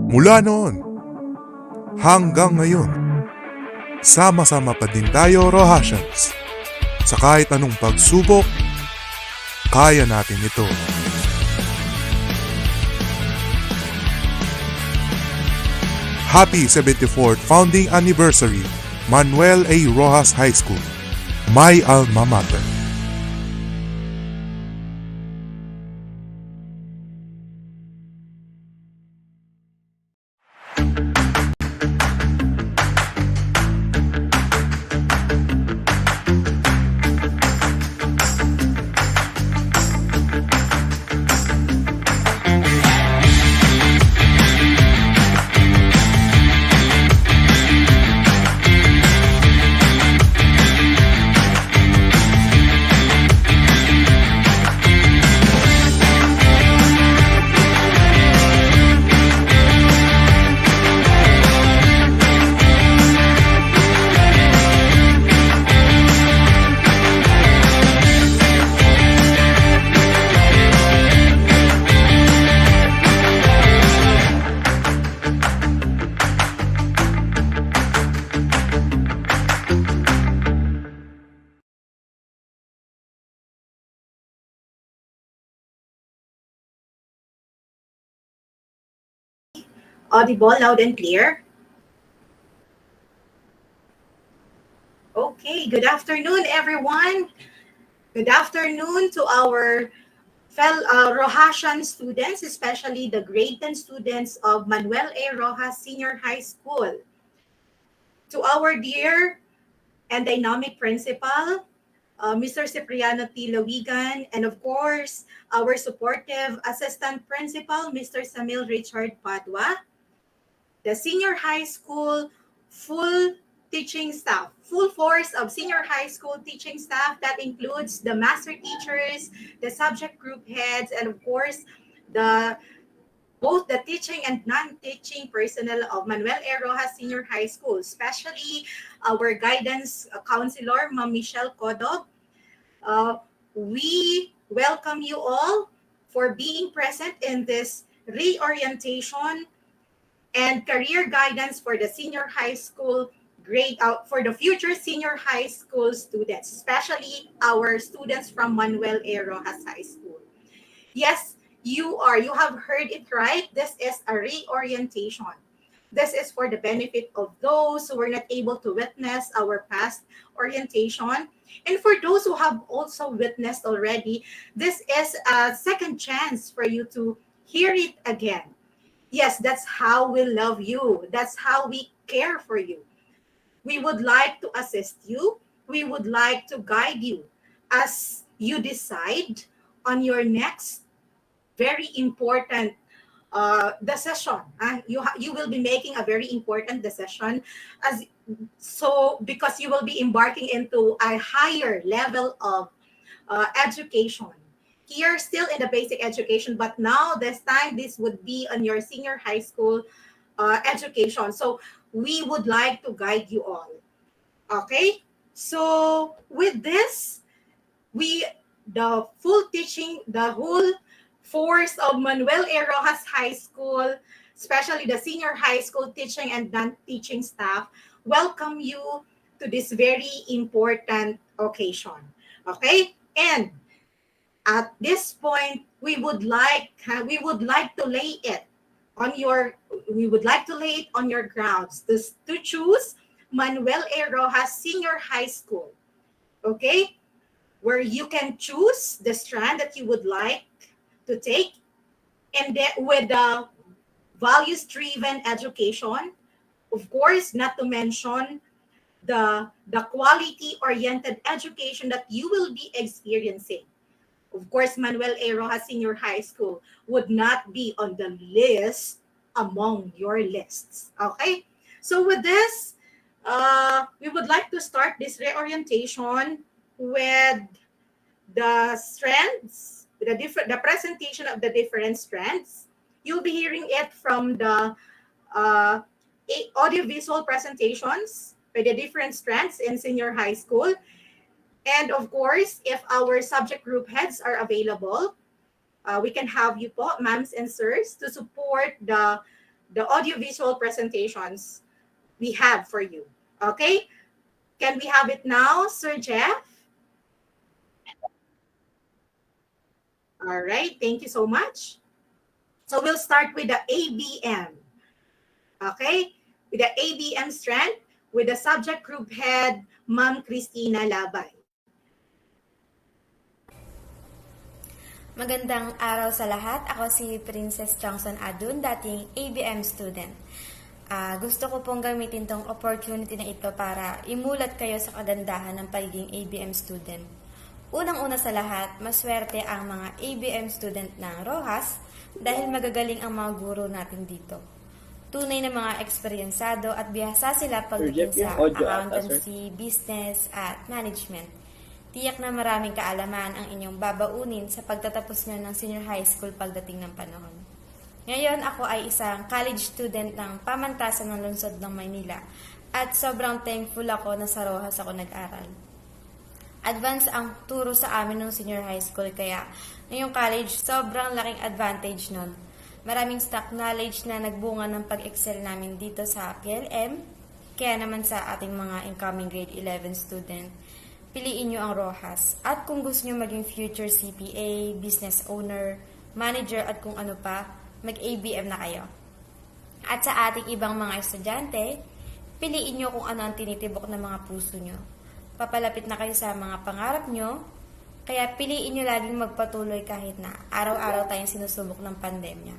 Mula noon hanggang ngayon, sama-sama pa din tayo, Rohasians. Sa kahit anong pagsubok, kaya natin ito. Happy 74th Founding Anniversary, Manuel A. Rojas High School, my alma mater. Audible, loud and clear? Okay, good afternoon, everyone. Good afternoon to our fellow Rohasian students, especially the grade 10 students of Manuel A. Rojas Senior High School. To our dear and dynamic principal, Mr. Cipriano T. Lawigan, and of course, our supportive assistant principal, Mr. Samil Richard Padua, the senior high school full teaching staff, full force of senior high school teaching staff that includes the master teachers, the subject group heads, and of course, the both the teaching and non-teaching personnel of Manuel A. Rojas Senior High School, especially our guidance counselor, Ma'am Michelle Codog. Uh, we welcome you all for being present in this reorientation and career guidance for the senior high school grade out for the future senior high school students, especially our students from Manuel A. Rojas High School. Yes, you have heard it right. This is a reorientation. This is for the benefit of those who were not able to witness our past orientation. And for those who have also witnessed already, this is a second chance for you to hear it again. Yes, that's how we love you. That's how we care for you. We would like to assist you. We would like to guide you as you decide on your next very important decision. You will be making a very important decision as so because you will be embarking into a higher level of education. Here, still in the basic education, but now this time this would be on your senior high school education. So we would like to guide you all. Okay. So with this, we the full teaching, the whole force of Manuel A. Rojas High School, especially the senior high school teaching and non-teaching staff, welcome you to this very important occasion. Okay? And at this point, we would like to lay it on your we would like to lay it on your grounds to choose Manuel A. Rojas Senior High School. Okay? Where you can choose the strand that you would like to take, and then with the values driven education, of course, not to mention the quality oriented education that you will be experiencing. Of course, Manuel A. Rojas Senior High School would not be on the list among your lists. Okay? So with this, we would like to start this reorientation with the strands, the presentation of the different strands. You'll be hearing it from the uh, audiovisual presentations by the different strands in senior high school. And of course, if our subject group heads are available, we can have you po, ma'ams and sirs, to support the audiovisual presentations we have for you. Okay? Can we have it now, Sir Jeff? All right, thank you so much. So we'll start with the ABM. Okay? With the ABM strand, with the subject group head, Ma'am Christina Labay. Magandang araw sa lahat. Ako si Princess Johnson Adun, dating ABM student. Gusto ko pong gamitin tong opportunity na ito para imulat kayo sa kagandahan ng pagiging ABM student. Unang-una sa lahat, maswerte ang mga ABM student ng Roxas dahil magagaling ang mga guro natin dito. Tunay na mga eksperyensado at bihasa sila pagdating sa accountancy, business at management. Tiyak na maraming kaalaman ang inyong babaunin sa pagtatapos nyo ng senior high school pagdating ng panahon. Ngayon, ako ay isang college student ng pamantasan ng lungsod ng Manila at sobrang thankful ako na sa Roxas ako nag-aral. Advance ang turo sa amin ng senior high school kaya ngayong college, sobrang laking advantage nun. Maraming stock knowledge na nagbunga ng pag-excel namin dito sa PLM, kaya naman sa ating mga incoming grade 11 student, piliin nyo ang Roxas. At kung gusto nyo maging future CPA, business owner, manager at kung ano pa, mag-ABM na kayo. At sa ating ibang mga estudyante, piliin nyo kung ano ang tinitibok ng mga puso nyo. Papalapit na kayo sa mga pangarap nyo, kaya piliin nyo laging magpatuloy kahit na araw-araw tayong sinusubok ng pandemya.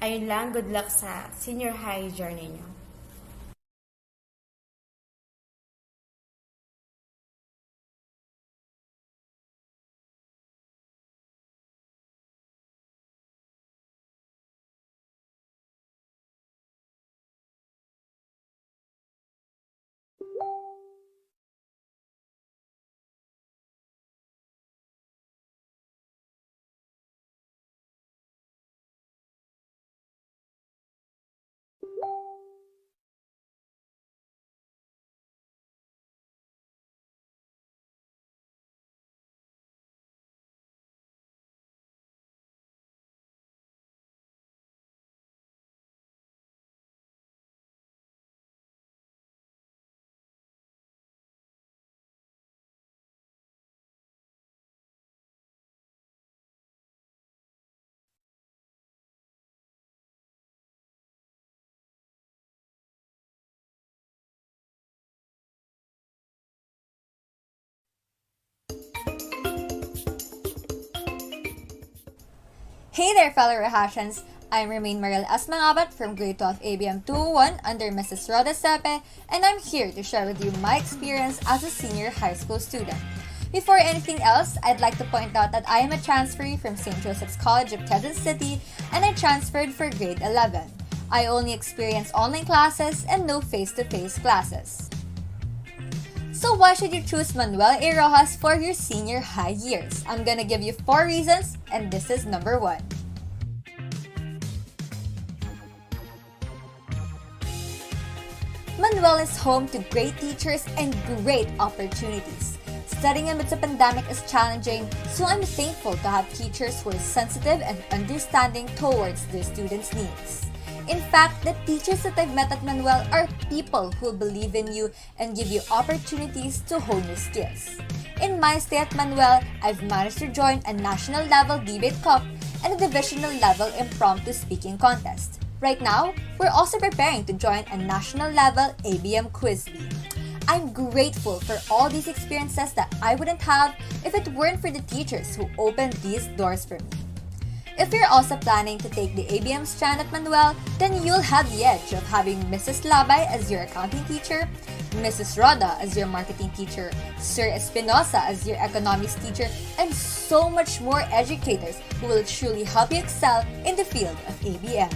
Ayun lang, good luck sa senior high journey nyo. Hey there, fellow Rahashans! I'm Manuel Asmangabat from grade 12 ABM 201 under Mrs. Roda Sepe, and I'm here to share with you my experience as a senior high school student. Before anything else, I'd like to point out that I am a transferee from St. Joseph's College of Quezon City, and I transferred for grade 11. I only experienced online classes and no face-to-face classes. So why should you choose Manuel A. Roxas for your senior high years? I'm gonna give you 4 reasons, and this is number 1. Manuel is home to great teachers and great opportunities. Studying amidst a pandemic is challenging, so I'm thankful to have teachers who are sensitive and understanding towards their students' needs. In fact, the teachers that I've met at Manuel are people who believe in you and give you opportunities to hone your skills. In my stay at Manuel, I've managed to join a national level debate cup and a divisional level impromptu speaking contest. Right now, we're also preparing to join a national level ABM quiz bee. I'm grateful for all these experiences that I wouldn't have if it weren't for the teachers who opened these doors for me. If you're also planning to take the ABM strand at Manuel, then you'll have the edge of having Mrs. Labay as your accounting teacher, Mrs. Roda as your marketing teacher, Sir Espinosa as your economics teacher, and so much more educators who will truly help you excel in the field of ABM.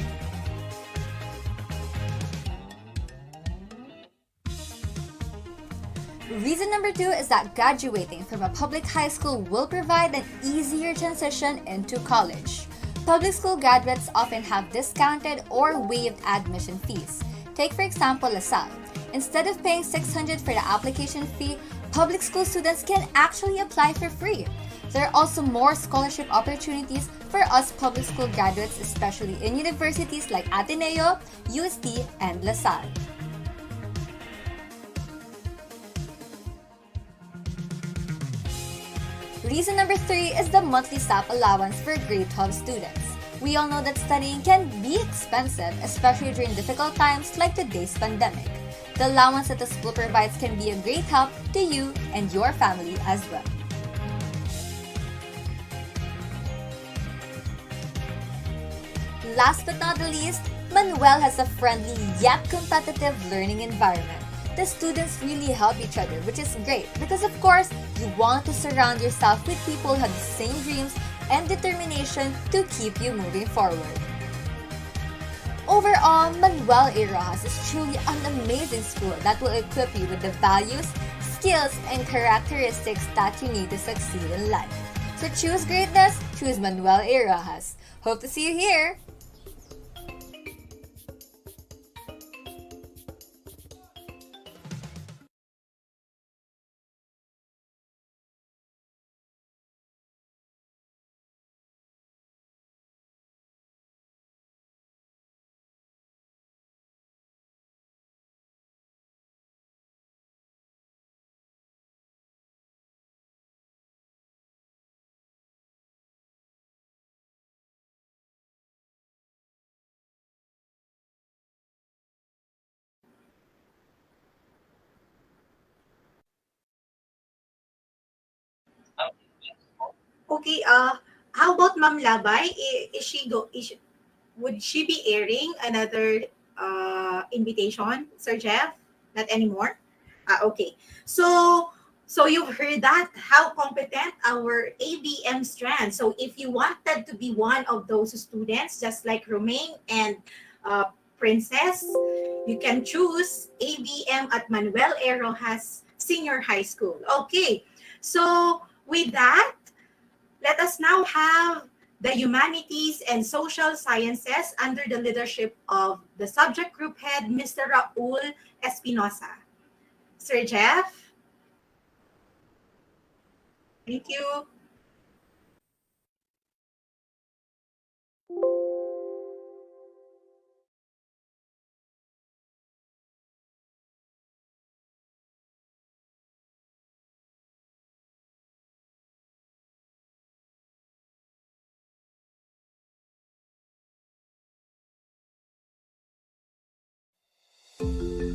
Reason number 2 is that graduating from a public high school will provide an easier transition into college. Public school graduates often have discounted or waived admission fees. Take for example LaSalle. Instead of paying $600 for the application fee, public school students can actually apply for free. There are also more scholarship opportunities for us public school graduates, especially in universities like Ateneo, UST, and LaSalle. Reason number 3 is the monthly SAP allowance for grade 12 students. We all know that studying can be expensive, especially during difficult times like today's pandemic. The allowance that the school provides can be a great help to you and your family as well. Last but not the least, Manuel has a friendly yet competitive learning environment. The students really help each other, which is great because, of course, you want to surround yourself with people who have the same dreams and determination to keep you moving forward. Overall, Manuel A. Roxas is truly an amazing school that will equip you with the values, skills, and characteristics that you need to succeed in life. So choose greatness, choose Manuel A. Roxas. Hope to see you here! Okay, how about Ma'am Labay? Would she be airing another invitation, Sir Jeff? Not anymore? Okay. So you've heard that, how competent our ABM Strand. So if you wanted to be one of those students, just like Romaine and Princess, you can choose ABM at Manuel A. Roxas Senior High School. Okay. So with that, let us now have the Humanities and Social Sciences under the leadership of the subject group head, Mr. Raul Espinosa. Sir Jeff? Thank you.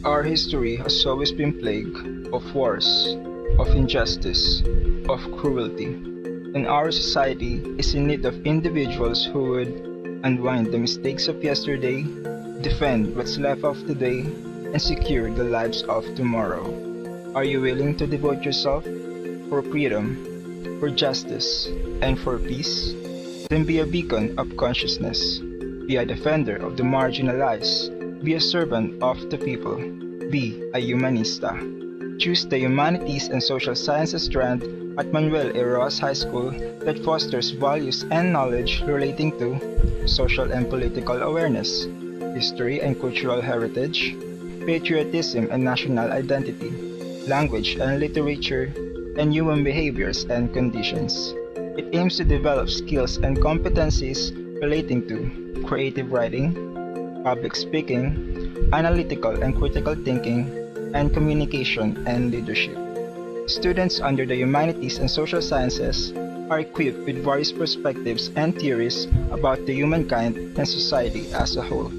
Our history has always been plagued of wars, of injustice, of cruelty, and our society is in need of individuals who would unwind the mistakes of yesterday, defend what's left of today, and secure the lives of tomorrow. Are you willing to devote yourself for freedom, for justice, and for peace? Then be a beacon of consciousness. Be a defender of the marginalized. Be a servant of the people. Be a humanista. Choose the Humanities and Social Sciences strand at Manuel A. Roxas High School that fosters values and knowledge relating to social and political awareness, history and cultural heritage, patriotism and national identity, language and literature, and human behaviors and conditions. It aims to develop skills and competencies relating to creative writing, public speaking, analytical and critical thinking, and communication and leadership. Students under the Humanities and Social Sciences are equipped with various perspectives and theories about the humankind and society as a whole,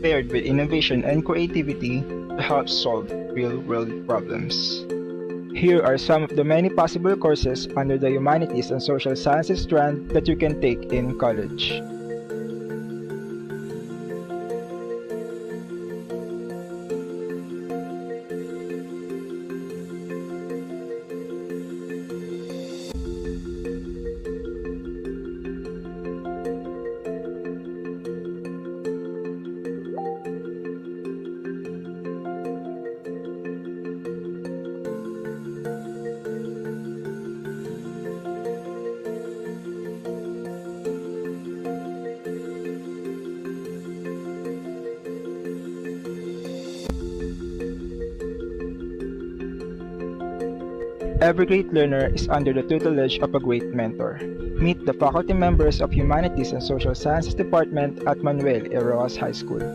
paired with innovation and creativity to help solve real-world problems. Here are some of the many possible courses under the Humanities and Social Sciences strand that you can take in college. Every great learner is under the tutelage of a great mentor. Meet the faculty members of Humanities and Social Sciences Department at Manuel A. Roxas High School.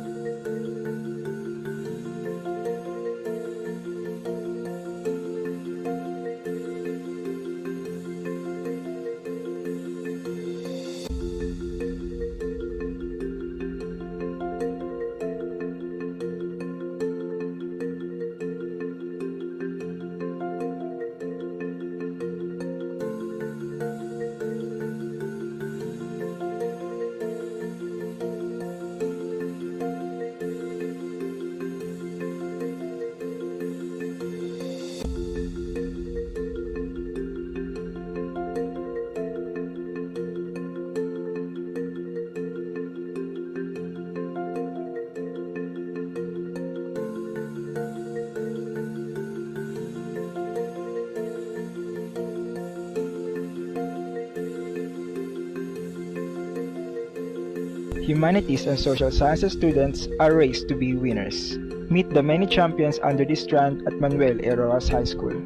Humanities and Social Sciences students are raised to be winners. Meet the many champions under this strand at Manuel A. Roxas High School.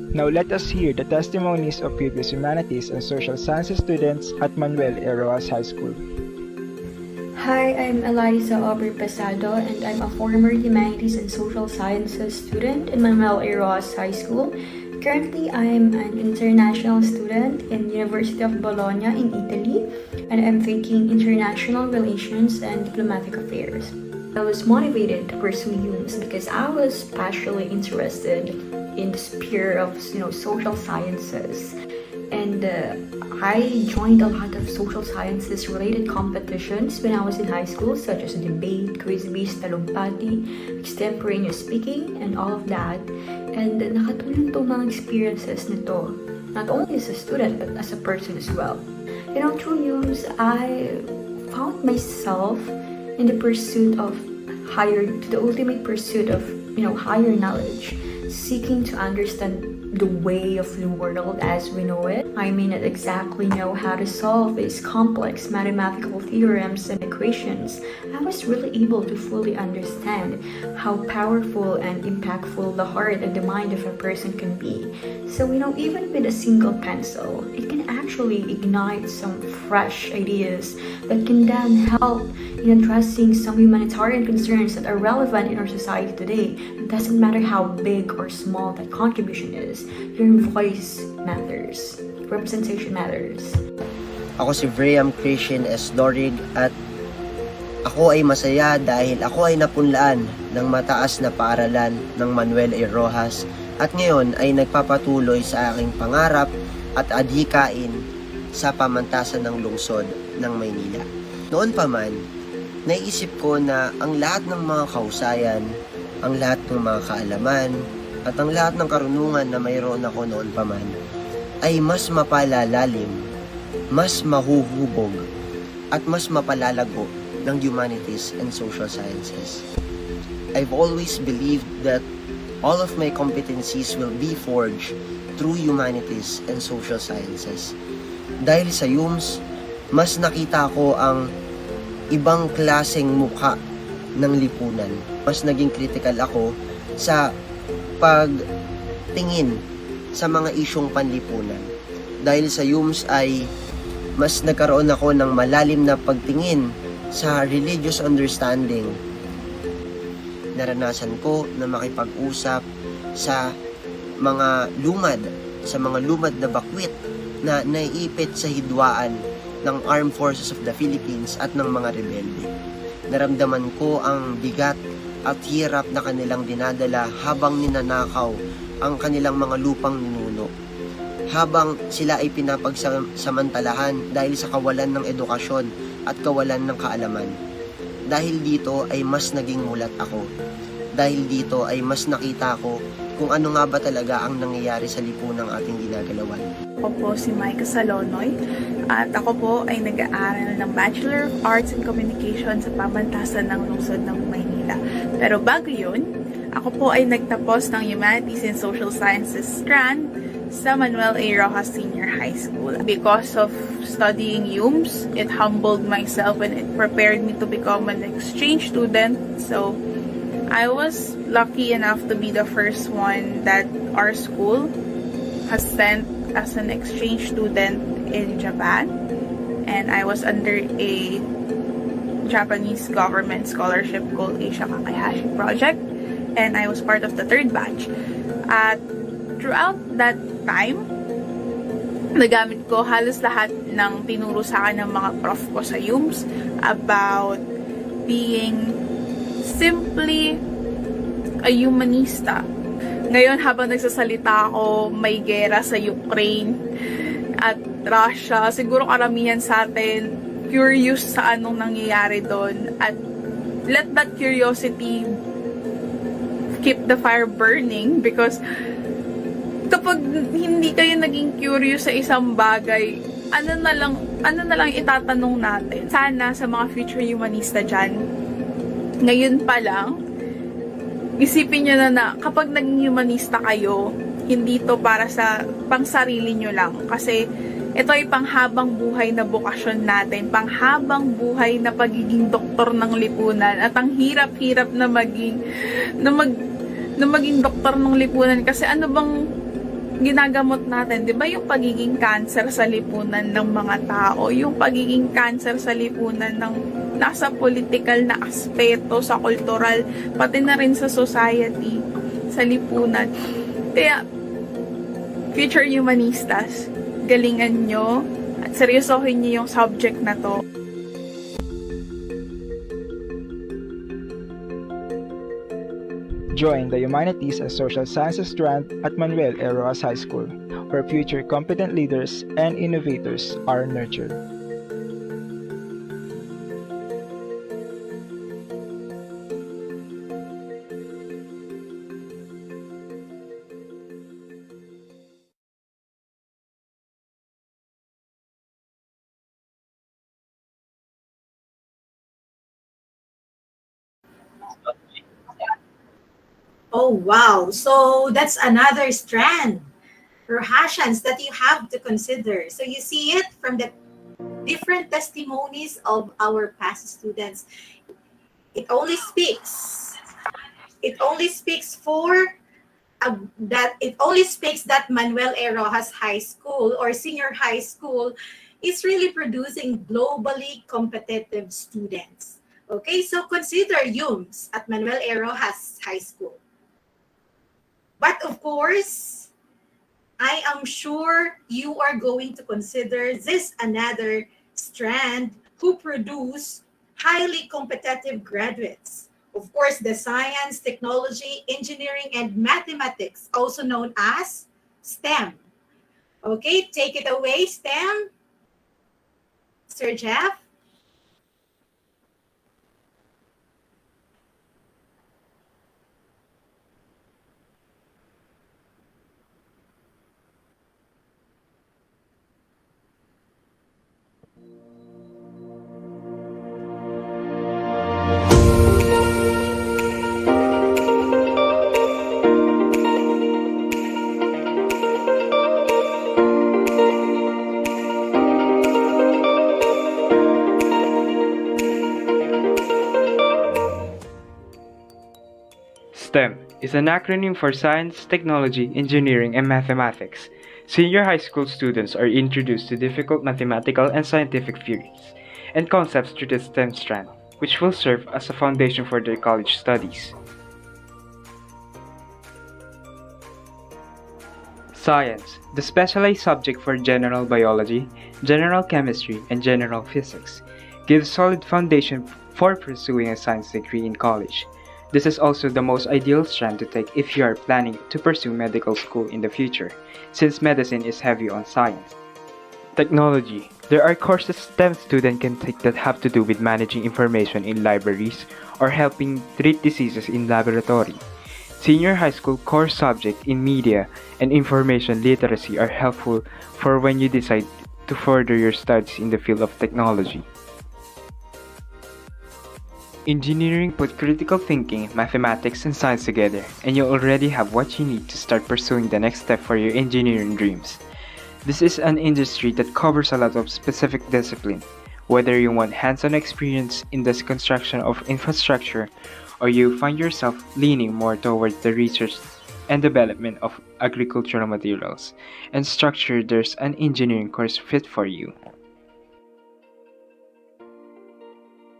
Now let us hear the testimonies of previous Humanities and Social Sciences students at Manuel A. Roxas High School. Hi, I'm Eliza Aubrey Pesado, and I'm a former Humanities and Social Sciences student in Manuel A. Roxas High School. Currently, I'm an international student in University of Bologna in Italy, and I'm taking International Relations and Diplomatic Affairs. I was motivated to pursue UMS because I was passionately interested in the sphere of social sciences, and I joined a lot of social sciences related competitions when I was in high school, such as debate, quiz-based talumpati, extemporaneous speaking, and all of that. And nakatulong itong mga experiences nito, not only as a student but as a person as well. Through UMS, I found myself in the ultimate pursuit of higher knowledge, seeking to understand the way of the world as we know it. I may not exactly know how to solve these complex mathematical theorems and equations. I was really able to fully understand how powerful and impactful the heart and the mind of a person can be. So, even with a single pencil, it can actually ignite some fresh ideas that can then help in addressing some humanitarian concerns that are relevant in our society today. It doesn't matter how big or small that contribution is. Your voice matters. Representation matters. Ako si Briam Christian S. Dorig at ako ay masaya dahil ako ay napunlaan ng mataas na paaralan ng Manuel A. Roxas at ngayon ay nagpapatuloy sa aking pangarap at adhikain sa pamantasan ng lungsod ng Maynila. Noon pa man, naisip ko na ang lahat ng mga kahusayan, ang lahat ng mga kaalaman, at ang lahat ng karunungan na mayroon ako noon pa man ay mas mapalalalim, mas mahuhubog, at mas mapalalago ng Humanities and Social Sciences. I've always believed that all of my competencies will be forged through Humanities and Social Sciences. Dahil sa UMS, mas nakita ko ang ibang klaseng mukha ng lipunan. Mas naging critical ako sa pagtingin sa mga isyong panlipunan. Dahil sa UMS ay mas nagkaroon ako ng malalim na pagtingin sa religious understanding. Naranasan ko na makipag-usap sa mga lumad na bakwit na naiipit sa hidwaan ng Armed Forces of the Philippines at ng mga rebelde. Naramdaman ko ang bigat at hirap na kanilang dinadala habang ninanakaw ang kanilang mga lupang ninuno. Habang sila ay pinapagsamantalahan dahil sa kawalan ng edukasyon at kawalan ng kaalaman. Dahil dito ay mas naging mulat ako. Dahil dito ay mas nakita ko kung ano nga ba talaga ang nangyayari sa lipunang ating ginagalawan. Ako po si Micah Salonoy at ako po ay nag-aaral ng Bachelor of Arts in Communication sa pamantasan ng lungsod ng Maynila. Pero bago yun, ako po ay nagtapos ng Humanities and Social Sciences Strand sa Manuel A. Roxas Senior High School. Because of studying UMS, it humbled myself and it prepared me to become an exchange student. So, I was lucky enough to be the first one that our school has sent as an exchange student in Japan. And I was under a Japanese government scholarship called Asia Kakayashi Project. And I was part of the third batch. At throughout that time, nagamit ko halos lahat ng tinuro sa akin ng mga prof ko sa UMS about being simply a humanista. Ngayon, habang nagsasalita ako, may gera sa Ukraine at Russia. Siguro karamihan sa atin curious sa anong nangyayari doon. At let that curiosity keep the fire burning, because kapag hindi kayo naging curious sa isang bagay, ano na lang itatanong natin. Sana sa mga future humanista dyan, ngayon pa lang, isipin nyo na kapag naging humanista kayo, hindi to para sa pangsarili nyo lang. Kasi ito ay panghabang buhay na bukasyon natin, panghabang buhay na pagiging doktor ng lipunan. At ang hirap-hirap na maging doktor ng lipunan, kasi ano bang ginagamot natin, di ba? Yung pagiging cancer sa lipunan ng mga tao, yung pagiging cancer sa lipunan ng nasa political na aspeto, sa cultural, pati na rin sa society, sa lipunan. Kaya, future humanistas, galingan nyo at seryosohin nyo yung subject na to. Join the Humanities and Social Sciences Strand at Manuel A. Roxas High School, where future competent leaders and innovators are nurtured. Oh, wow. So that's another strand, Roxasians, that you have to consider. So you see it from the different testimonies of our past students. It only speaks that Manuel A. Roxas High School or Senior High School is really producing globally competitive students. Okay, so consider UMS at Manuel A. Roxas High School. But of course, I am sure you are going to consider this another strand who produce highly competitive graduates. Of course, the science, technology, engineering, and mathematics, also known as STEM. Okay, take it away, STEM. Sir Jeff. STEM is an acronym for Science, Technology, Engineering, and Mathematics. Senior high school students are introduced to difficult mathematical and scientific theories and concepts through the STEM strand, which will serve as a foundation for their college studies. Science, the specialized subject for general biology, general chemistry, and general physics, gives solid foundation for pursuing a science degree in college. This is also the most ideal strand to take if you are planning to pursue medical school in the future, since medicine is heavy on science. Technology. There are courses STEM students can take that have to do with managing information in libraries or helping treat diseases in laboratory. Senior high school core subjects in media and information literacy are helpful for when you decide to further your studies in the field of technology. Engineering put critical thinking, mathematics, and science together, and you already have what you need to start pursuing the next step for your engineering dreams. This is an industry that covers a lot of specific discipline, whether you want hands-on experience in the construction of infrastructure or you find yourself leaning more towards the research and development of agricultural materials and structure, there's an engineering course fit for you.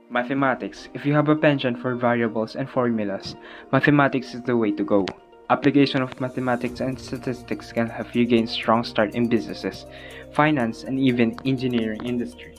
Mathematics. If you have a penchant for variables and formulas, mathematics is the way to go. Application of mathematics and statistics can help you gain strong start in businesses, finance, and even engineering industry.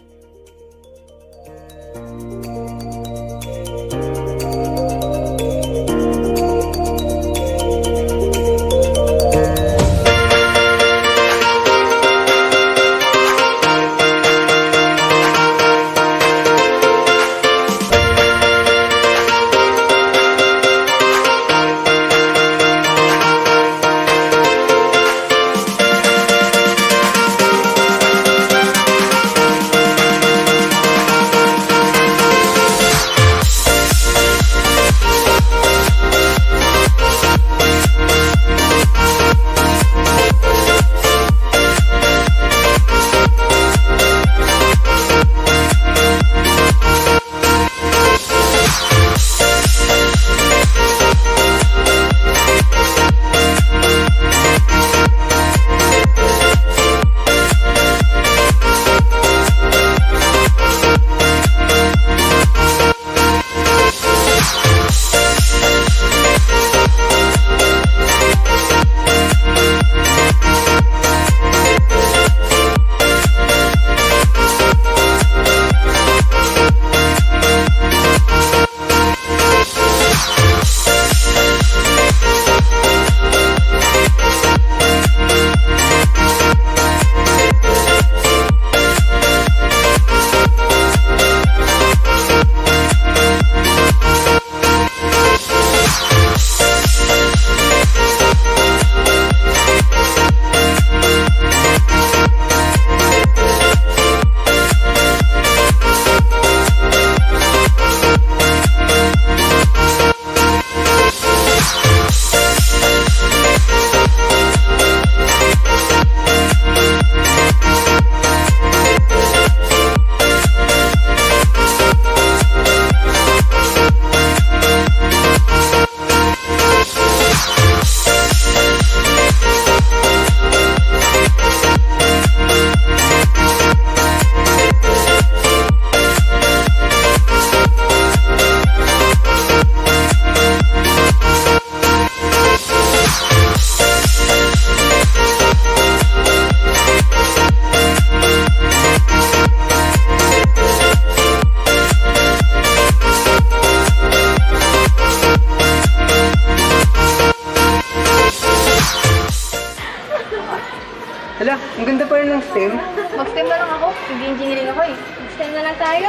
Hala, ang ganda pa rin ng STEM. Mag-STEM na lang ako. Nag-engineering ako eh. Mag-STEM na lang tayo.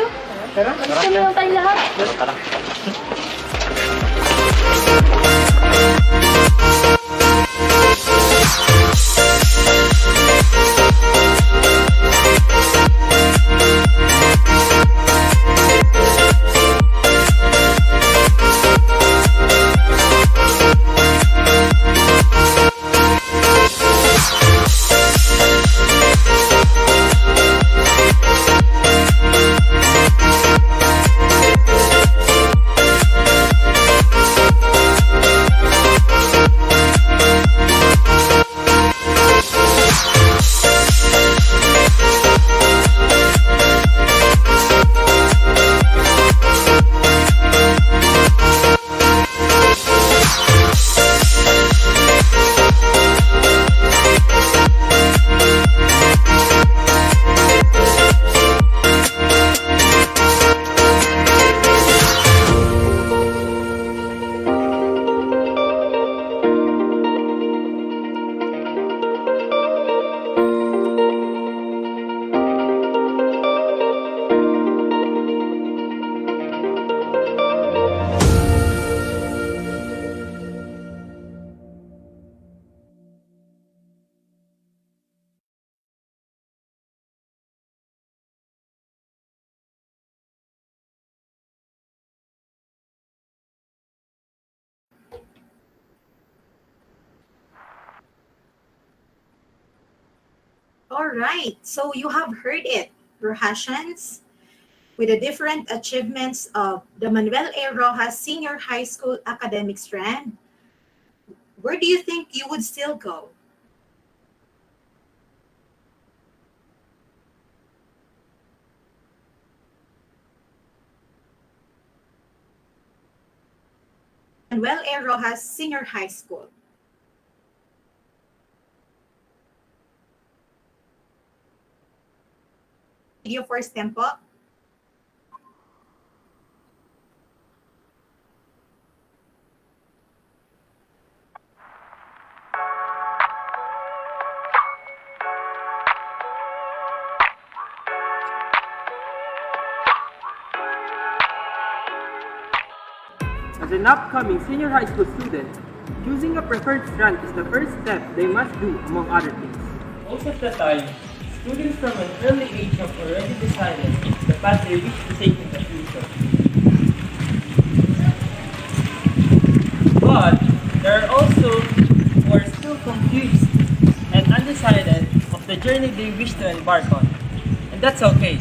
Tara, Mag-STEM na lang tayo lahat. tara. All right, so you have heard it, Rohasians. With the different achievements of the Manuel A. Rojas Senior High School academic strand, where do you think you would still go? Manuel A. Rojas Senior High School. Video for STEM po. As an upcoming senior high school student, choosing a preferred strand is the first step they must do among other things. Most of the time, students from an early age have already decided the path they wish to take in the future. But there are also who are still confused and undecided of the journey they wish to embark on. And that's okay.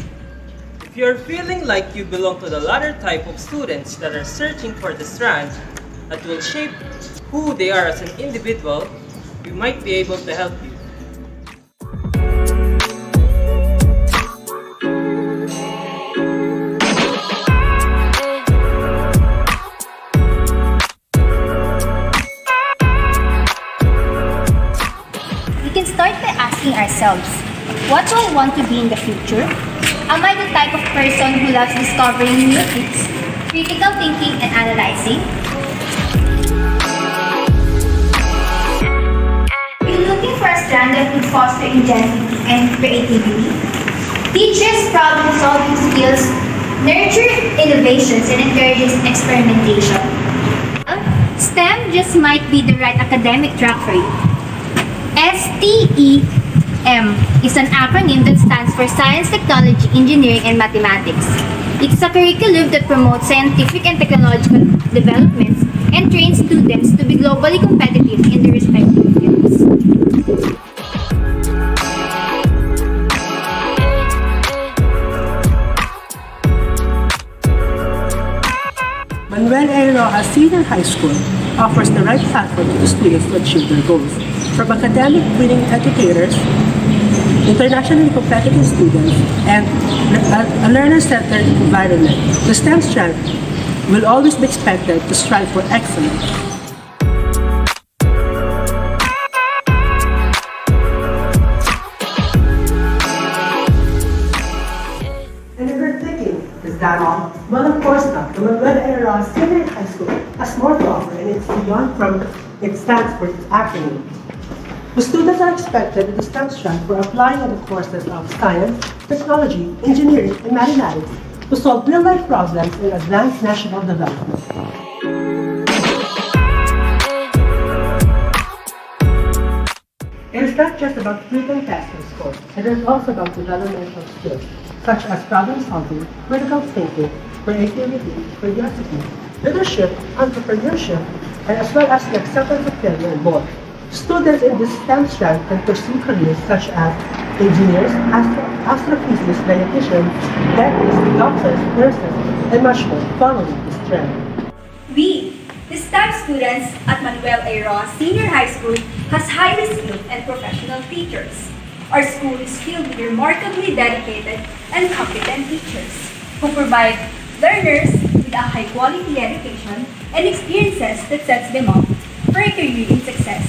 If you're feeling like you belong to the latter type of students that are searching for the strand that will shape who they are as an individual, we might be able to help you. We can start by asking ourselves, what do I want to be in the future? Am I the type of person who loves discovering new things, critical thinking and analyzing? Are you looking for a strand that would foster ingenuity and creativity? Teaches problem-solving skills, nurture innovations, and encourages experimentation. STEM just might be the right academic track for you. STEM is an acronym that stands for Science, Technology, Engineering, and Mathematics. It's a curriculum that promotes scientific and technological developments and trains students to be globally competitive in their respective fields. Manuel A. Rojas Senior High School offers the right platform to the students to achieve their goals. From academic winning educators, internationally competitive students, and a learner-centered environment, the STEM strand will always be expected to strive for excellence. And if you're thinking, is that all? Well, of course not. The Manuel A. Rojas Senior High School has more to offer, and it's beyond from it stands for its acronym. The students are expected in the STEM strand for applying in the courses of science, technology, engineering, and mathematics to solve real-life problems and advance national development. It is not just about frequent tests and scores, it is also about developmental skills, such as problem solving, critical thinking, creativity, curiosity, leadership, entrepreneurship, and as well as the acceptance of failure and more. Students in this STEM strand can pursue careers such as engineers, astrophysicists, dietitians, dentists, doctors, nurses, and much more following this strand. We, the STEM students at Manuel A. Rojas Senior High School, has highly skilled and professional teachers. Our school is filled with remarkably dedicated and competent teachers who provide learners with a high-quality education and experiences that sets them up for a career in success.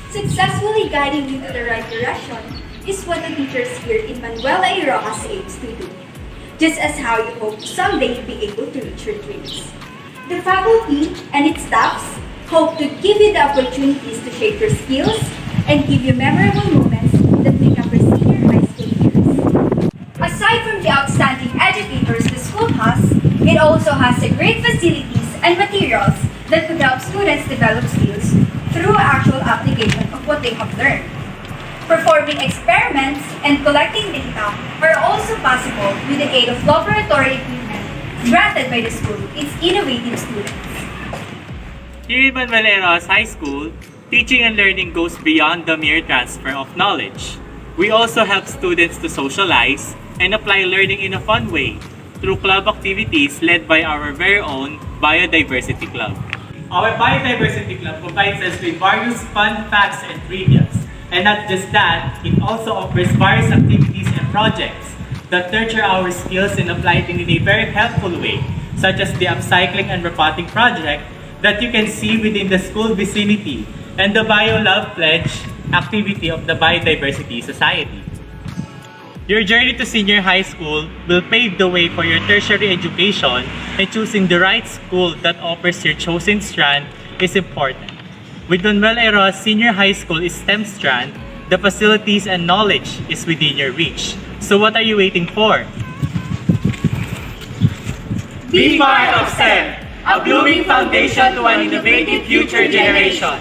Successfully guiding you to the right direction is what the teachers here in Manuel A. Rojas aims to do, just as how you hope someday be able to reach your dreams. The faculty and its staffs hope to give you the opportunities to shape your skills and give you memorable moments that make up your senior high school years. Aside from the outstanding educators the school has, it also has the great facilities and materials that could help students develop skills through actual application of what they have learned. Performing experiments and collecting data are also possible with the aid of laboratory equipment granted by the school, its innovative students. Here in Manuel A. Rojas High School, teaching and learning goes beyond the mere transfer of knowledge. We also help students to socialize and apply learning in a fun way through club activities led by our very own Biodiversity Club. Our Biodiversity Club provides us with various fun facts and trivias. And not just that, it also offers various activities and projects that nurture our skills and apply it in a very helpful way, such as the upcycling and repotting project that you can see within the school vicinity and the Bio Love Pledge activity of the Biodiversity Society. Your journey to senior high school will pave the way for your tertiary education, and choosing the right school that offers your chosen strand is important. With Manuel A. Rojas Senior High School is STEM Strand, the facilities and knowledge is within your reach. So what are you waiting for? Be part of STEM, a blooming foundation to an innovative future generation.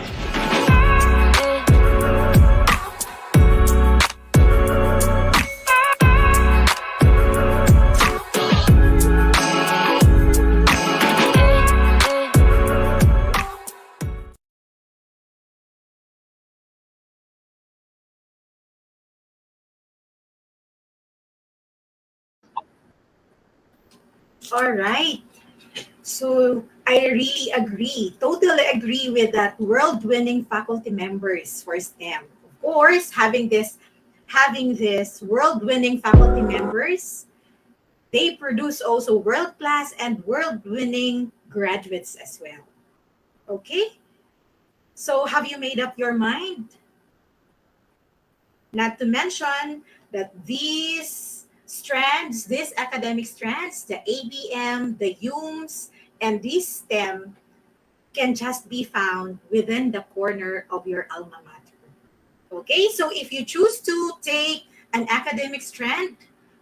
All right. So I really agree, totally agree with that world-winning faculty members for STEM. Of course, having this world-winning faculty members, they produce also world-class and world-winning graduates as well. Okay? So have you made up your mind? Not to mention that these strands, these academic strands, the ABM, the UMS, and this STEM can just be found within the corner of your alma mater. Okay, so if you choose to take an academic strand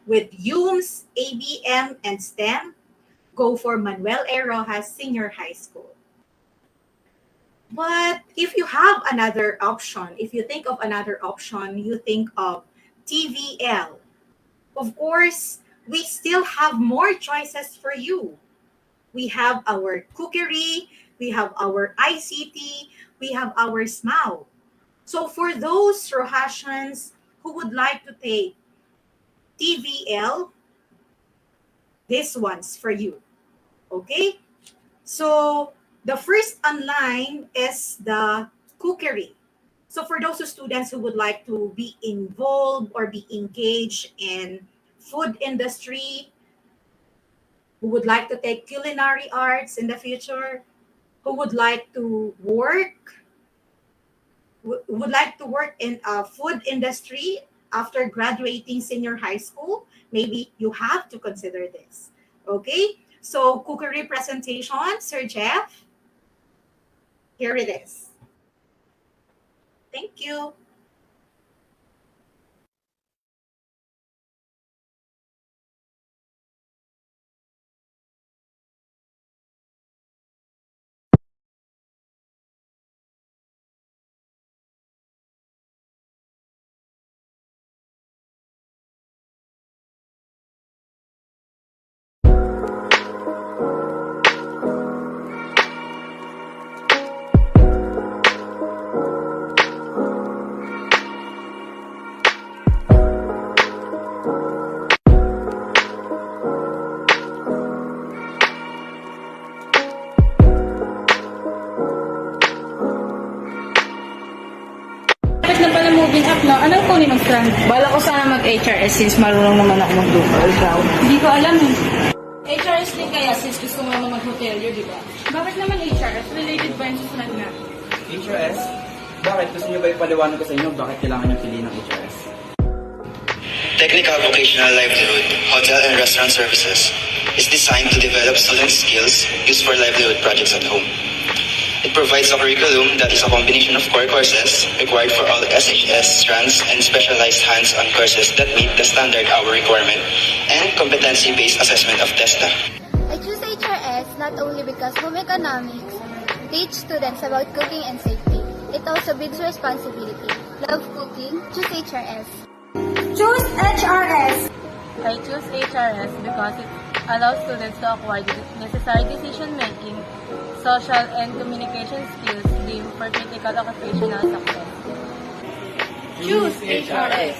with UMS, ABM, and STEM, go for Manuel A. Rojas Senior High School. But if you have another option, if you think of another option, you think of TVL. Of course, we still have more choices for you. We have our cookery, we have our ICT, we have our SMAU. So for those Rojasians who would like to take TVL, this one's for you. Okay? So the first online is the cookery. So for those students who would like to be involved or be engaged in food industry, who would like to take culinary arts in the future, who would like to work in a food industry after graduating senior high school, maybe you have to consider this. Okay? So cookery presentation, Sir Jeff. Here it is. Thank you. Na pala moving up, no? Anong kunin ng Strand? Bala ko sana mag-HRS since marunong naman ako mag-local. Ikaw? Hindi ko alam eh. HRS din kaya since gusto mo naman mag-hotelier, di ba? Bakit naman HRS? Related ba yung susunod na? HRS? Bakit? Gusto niyo ba ipaliwanag ko sa inyo bakit kailangan niyo piliin ng HRS? Technical Vocational Livelihood, Hotel and Restaurant Services is designed to develop student skills used for livelihood projects at home. It provides a curriculum that is a combination of core courses required for all SHS strands and specialized hands-on courses that meet the standard hour requirement and competency-based assessment of TESTA. I choose HRS not only because home economics teach students about cooking and safety. It also builds responsibility. Love cooking, choose HRS. Choose HRS. I choose HRS because it allows students to acquire the necessary decision-making, social and communication skills deemed for critical occupational success. Choose HRS.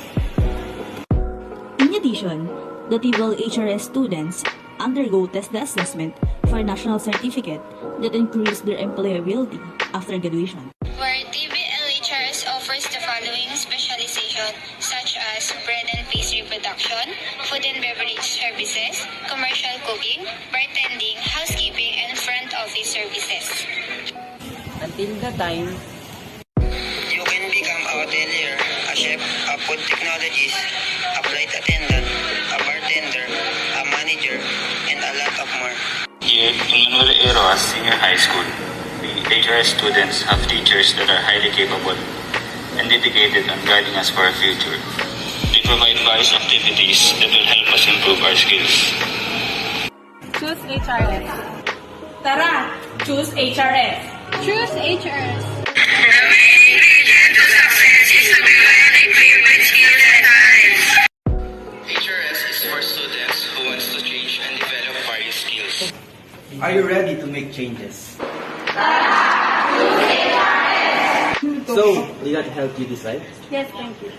addition, the TVL HRS students undergo TESDA assessment for a national certificate that increases their employability after graduation. Where TVLHRS offers the following specialization such as bread and pastry production, food and beverage services, commercial cooking, bartending, housekeeping, and front office services. Until the time, You can become a hotelier, a chef, a food technologist, a flight attendant, a bartender, a manager, and a lot of more. Here in Manuel A. Rojas Senior High School, we HRS students have teachers that are highly capable and dedicated on guiding us for our future. They provide various activities that will help us improve our skills. Choose HRS. Tara! Choose HRS. Choose HRS. HRS is for students who wants to change and develop various skills. Are you ready to make changes? So, did that help you decide? Yes, thank you.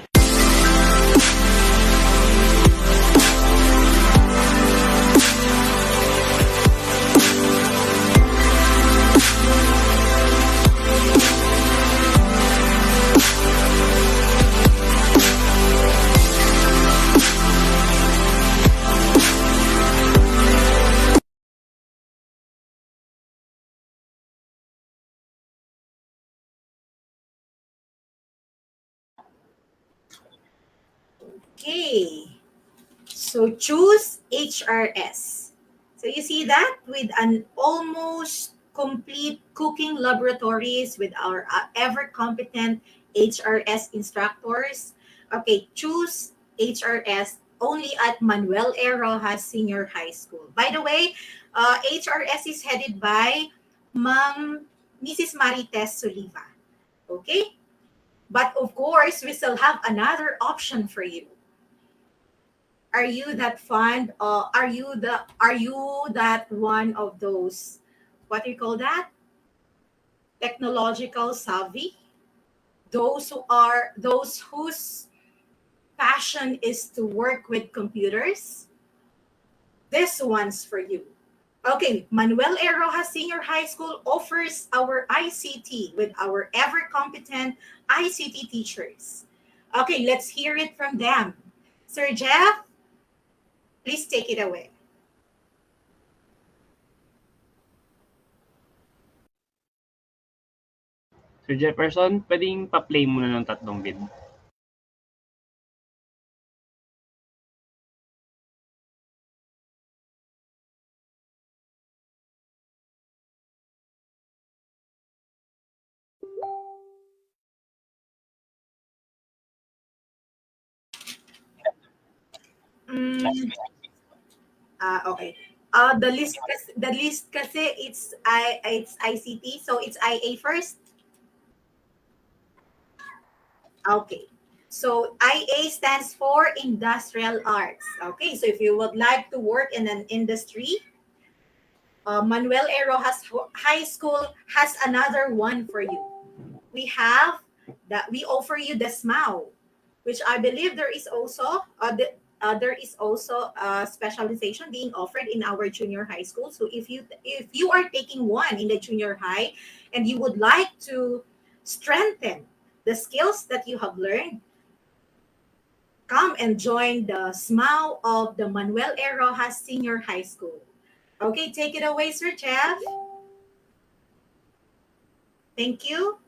Okay. So choose HRS. So you see that with an almost complete cooking laboratories with our ever competent HRS instructors. Okay, choose HRS only at Manuel A. Rojas Senior High School. By the way, HRS is headed by Mrs. Marites Soliva. Okay? But of course, we still have another option for you. Are you that fond? Are you that one of those? What do you call that? Technological savvy. Those whose passion is to work with computers. This one's for you. Okay, Manuel A. Rojas Senior High School offers our ICT with our ever competent ICT teachers. Okay, let's hear it from them. Sir Jeff, please take it away. Sir Jefferson, pwedeng pa-play muna ng tatlong vid. Okay. The list kasi it's ICT, so it's IA first. Okay. So IA stands for Industrial Arts. Okay, so if you would like to work in an industry, Manuel A. Rojas High School has another one for you. We offer you the SMAU, which I believe there is also a specialization being offered in our junior high school. So if you are taking one in the junior high and you would like to strengthen the skills that you have learned, come and join the SMAU of the Manuel A. Rojas Senior High School. Okay, take it away, Sir Jeff. Thank you.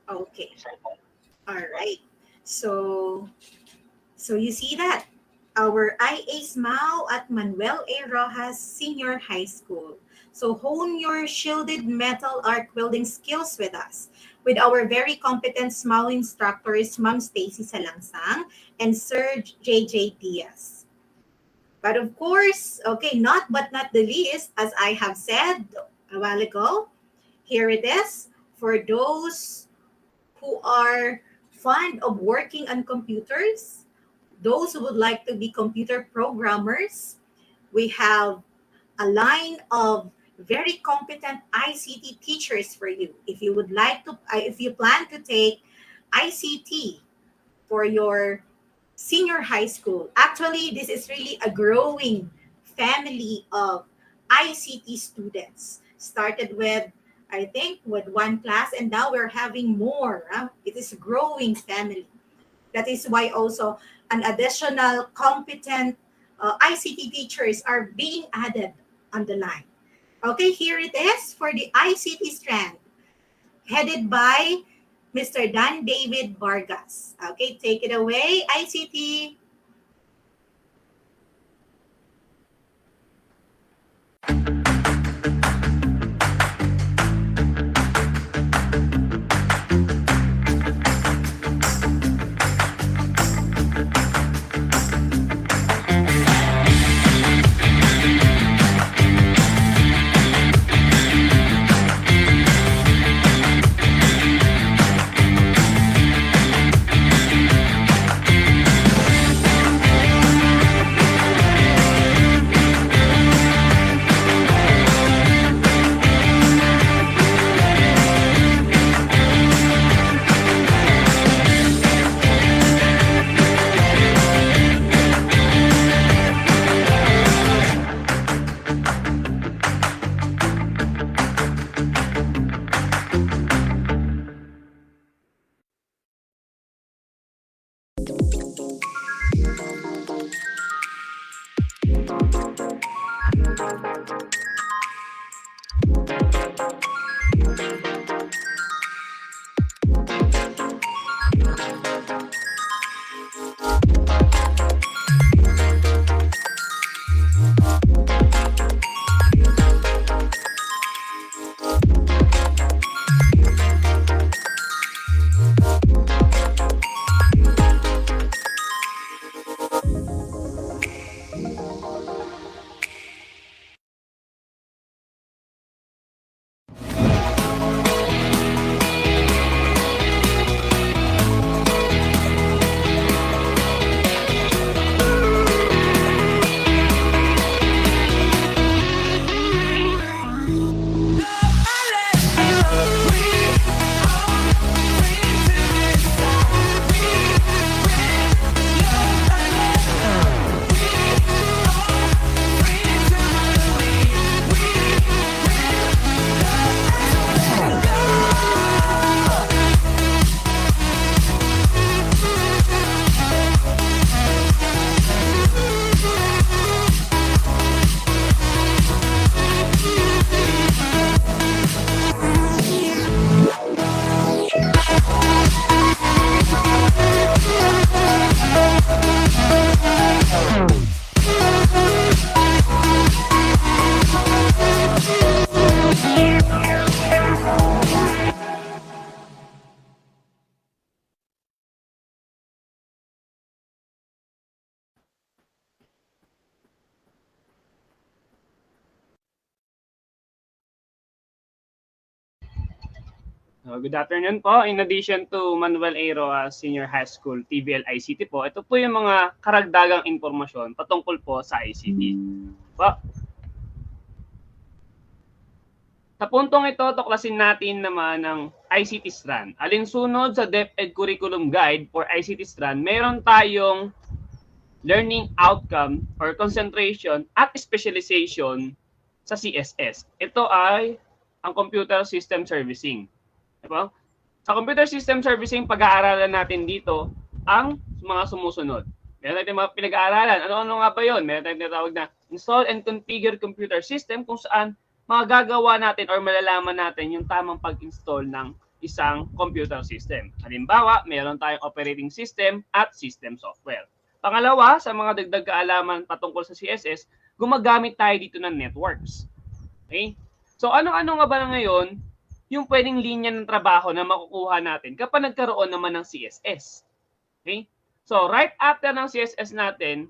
Okay. All right. So you see that our IA SMAU at Manuel A. Rojas Senior High School. So hone your shielded metal arc welding skills with us, with our very competent SMAU instructors, Ma'am Stacy Salangsang and Sir JJ Diaz. But of course, okay, not the least, as I have said a while ago, here it is for those who are fond of working on computers, those who would like to be computer programmers. We have a line of very competent ICT teachers for you. If you would like to, if you plan to take ICT for your senior high school, actually, this is really a growing family of ICT students. Started with, I think, with one class, and now we're having more. It is a growing family. That is why also an additional competent ICT teachers are being added on the line. Okay, here it is for the ICT strand, headed by Mr. Dan David Vargas. Okay, take it away, ICT. Good afternoon po. In addition to Manuel A. Rojas Senior High School, TVL ICT po, ito po yung mga karagdagang impormasyon patungkol po sa ICT. Po. Sa puntong ito, tuklasin natin naman ang ICT Strand. Alinsunod sa DepEd Curriculum Guide for ICT Strand, meron tayong learning outcome or concentration at specialization sa CSS. Ito ay ang Computer System Servicing. Diba? Sa Computer System Servicing, pag-aaralan natin dito ang mga sumusunod. Meron tayong mga pinag-aaralan. Ano-ano nga ba yun? Meron tayong tinatawag na install and configure computer system kung saan mga gagawa natin or malalaman natin yung tamang pag-install ng isang computer system. Halimbawa, meron tayong operating system at system software. Pangalawa, sa mga dagdag kaalaman patungkol sa CSS, gumagamit tayo dito ng networks. Okay? So ano-ano nga ba na ngayon yung pwedeng linya ng trabaho na makukuha natin kapag nagkaroon naman ng CSS? Okay? So right after ng CSS natin,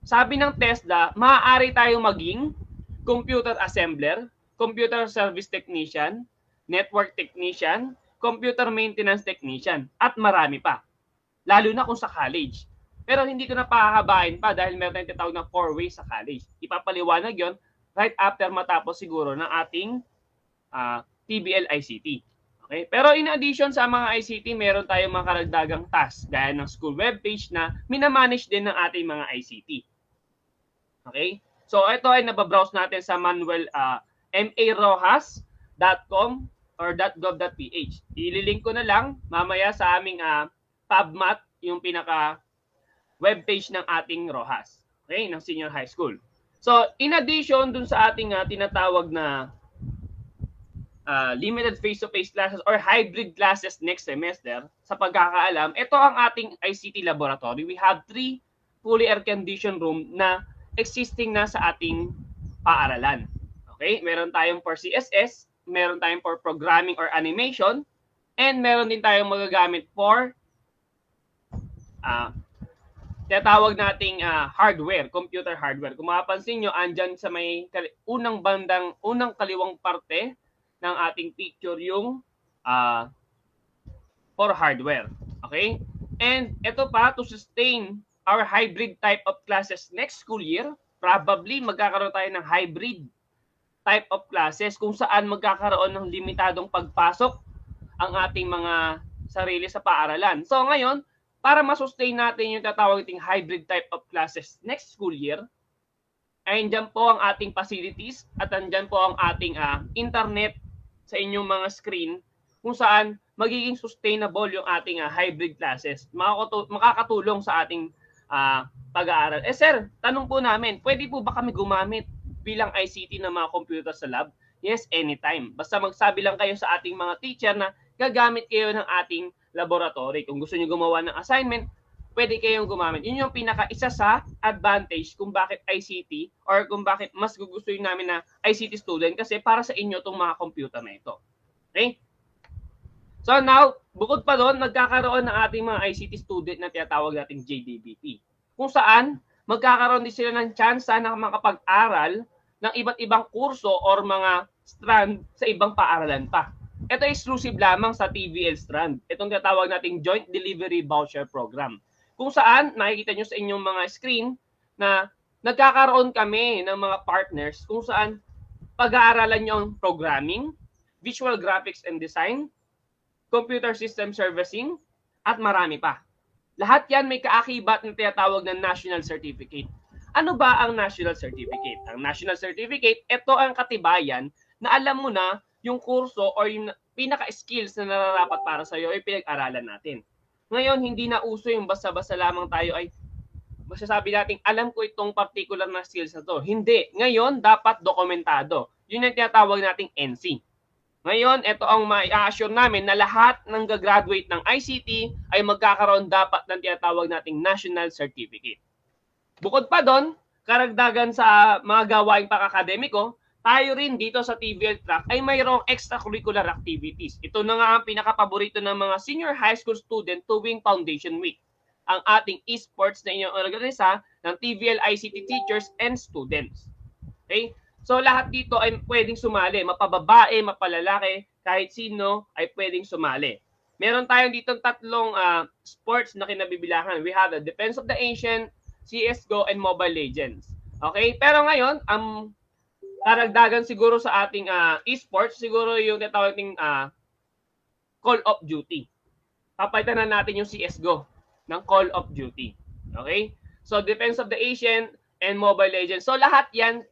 sabi ng TESDA, maaari tayong maging computer assembler, computer service technician, network technician, computer maintenance technician, at marami pa. Lalo na kung sa college. Pero hindi ko na pahahabain pa dahil meron tayong tinatawag na 4 ways sa college. Ipapaliwanag yon right after matapos siguro ng ating TBL ICT. Okay? Pero in addition sa mga ICT, meron tayong mga karagdagang task gaya ng school webpage na minamanage din ng ating mga ICT. Okay? So ito ay nababrowse natin sa Manuel marojas.com or .gov.ph. Ililink ko na lang mamaya sa aming PubMat, yung pinaka webpage ng ating Rojas, okay, ng senior high school. So in addition dun sa ating tinatawag na limited face-to-face classes or hybrid classes next semester, sa pagkakaalam, ito ang ating ICT laboratory. We have 3 fully air-conditioned room na existing na sa ating paaralan. Okay? Meron tayong for CSS, meron tayong for programming or animation, and meron din tayong magagamit for tinatawag nating hardware, computer hardware. Kung mapapansin nyo, andyan sa may unang kaliwang parte ng ating picture yung for hardware. Okay? And ito pa, to sustain our hybrid type of classes next school year, probably magkakaroon tayo ng hybrid type of classes kung saan magkakaroon ng limitadong pagpasok ang ating mga sarili sa paaralan. So ngayon, para masustain natin yung tatawag nating hybrid type of classes next school year, ay andyan po ang ating facilities at andyan po ang ating internet sa inyong mga screen kung saan magiging sustainable yung ating hybrid classes. Makakatulong sa ating pag-aaral. Sir, tanong po namin, pwede po ba kami gumamit bilang ICT ng mga computer sa lab? Yes, anytime. Basta magsabi lang kayo sa ating mga teacher na gagamit kayo ng ating laboratory. Kung gusto niyo gumawa ng assignment, pwede kayong gumamit. Yun yung isa sa advantage kung bakit ICT or kung bakit mas gugustuhin namin na ICT student kasi para sa inyo itong mga computer na ito. Okay? So now, bukod pa doon, nagkakaroon ng ating mga ICT student na tinatawag nating JDBP. Kung saan, magkakaroon din sila ng chance na makapag-aral ng iba't ibang kurso or mga strand sa ibang paaralan pa. Ito exclusive lamang sa TVL Strand. Itong tinatawag nating Joint Delivery Voucher Program. Kung saan, nakikita nyo sa inyong mga screen na nagkakaroon kami ng mga partners kung saan pag-aaralan nyo ang programming, visual graphics and design, computer system servicing, at marami pa. Lahat yan may kaakibat na tinatawag na National Certificate. Ano ba ang National Certificate? Ang National Certificate, ito ang katibayan na alam mo na yung kurso or yung pinaka-skills na nararapat para sa iyo ay pinag-aralan natin. Ngayon, hindi na uso yung basta-basta lamang tayo ay masasabi natin, alam ko itong particular na skills na to. Hindi. Ngayon, dapat dokumentado. Yun ang tinatawag nating NC. Ngayon, ito ang ma-assure namin na lahat ng gagraduate ng ICT ay magkakaroon dapat ng tinatawag nating National Certificate. Bukod pa doon, karagdagan sa mga gawaing pang-akademiko, tayo rin dito sa TVL track ay mayroong extracurricular activities. Ito na nga ang pinaka-paborito ng mga senior high school student tuwing Foundation Week. Ang ating esports na inorganisa ng TVL ICT teachers and students. Okay? So lahat dito ay pwedeng sumali, mapababae, mapalalaki, kahit sino ay pwedeng sumali. Meron tayong dito 3 sports na kinabibilangan. We have the Defense of the Ancient, CSGO, and Mobile Legends. Okay? Pero ngayon, karagdagan siguro sa ating esports, siguro yung tinatawag nating Call of Duty. Papalitan na natin yung CSGO ng Call of Duty. Okay? So Defense of the Ancient and Mobile Legends. So lahat yan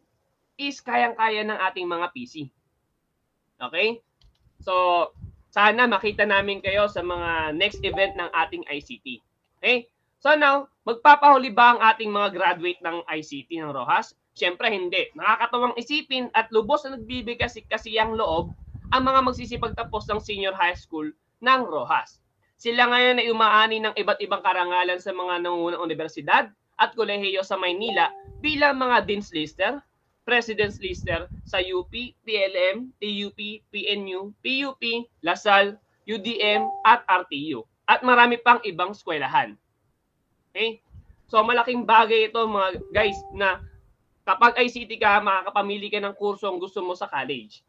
is kayang-kaya ng ating mga PC. Okay? So, sana makita namin kayo sa mga next event ng ating ICT. Okay? So now, magpapahuli ba ang ating mga graduate ng ICT ng Rojas? Siyempre hindi. Nakakatawang isipin at lubos na nagbibigay kasiyang loob ang mga magsisipagtapos ng senior high school ng Rojas. Sila ngayon ay umaani ng iba't ibang karangalan sa mga nangungunang universidad at kolehiyo sa Maynila bilang mga Dean's Lister, President's Lister sa UP, PLM, TUP, PNU, PUP, Lasal, UDM at RTU. At marami pang ibang eskwelahan. Okay? So malaking bagay ito mga guys na kapag ICT ka, makakapamili ka ng kursong gusto mo sa college.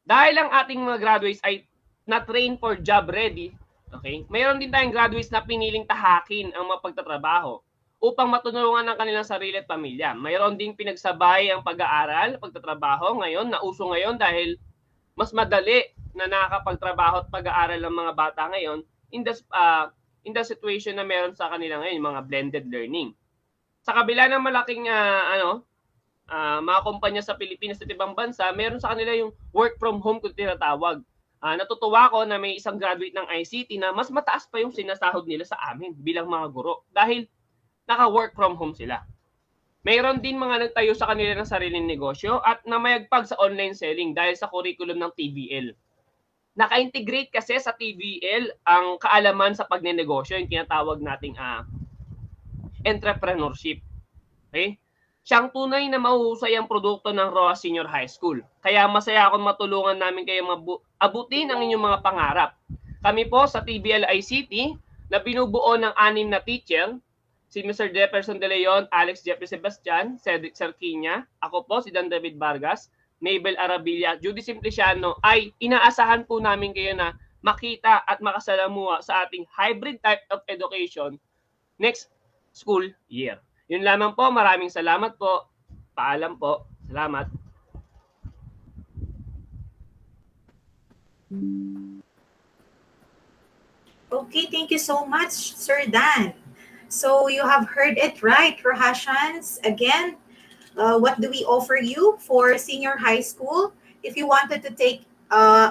Dahil ang ating mga graduates ay na-train for job ready, okay? Mayroon din tayong graduates na piniling tahakin ang mga pagtatrabaho upang matulungan ang kanilang sarili at pamilya. Mayroon ding pinagsabay ang pag-aaral, pagtatrabaho ngayon, nauso ngayon dahil mas madali na nakakapagtrabaho at pag-aaral ng mga bata ngayon in the situation na meron sa kanila ngayon, yung mga blended learning. Sa kabila ng malaking mga kumpanya sa Pilipinas at ibang bansa, meron sa kanila yung work from home kung tinatawag. Natutuwa ko na may isang graduate ng ICT na mas mataas pa yung sinasahod nila sa amin bilang mga guro dahil naka-work from home sila. Mayroon din mga nagtayo sa kanila ng sariling negosyo at namayagpag sa online selling dahil sa curriculum ng TVL. Naka-integrate kasi sa TVL ang kaalaman sa pagnenegosyo, yung tinatawag nating entrepreneurship. Okay? Siyang tunay na mahuhusay ang produkto ng Roxas Senior High School. Kaya masaya akong matulungan namin kayo abutin ang inyong mga pangarap. Kami po sa TVL ICT na binubuo ng 6 na teacher, si Mr. Jefferson De Leon, Alex Jeffrey Sebastian, Cedric Sarquinia, ako po si Dan David Vargas, Mabel Arabilla, Judy Simpliciano, ay inaasahan po namin kayo na makita at makasalamuha sa ating hybrid type of education next school year. Yun lamang po. Maraming salamat po. Paalam po. Salamat. Okay, thank you so much, Sir Dan. So you have heard it right, Rohasians. Again, what do we offer you for senior high school? If you wanted to take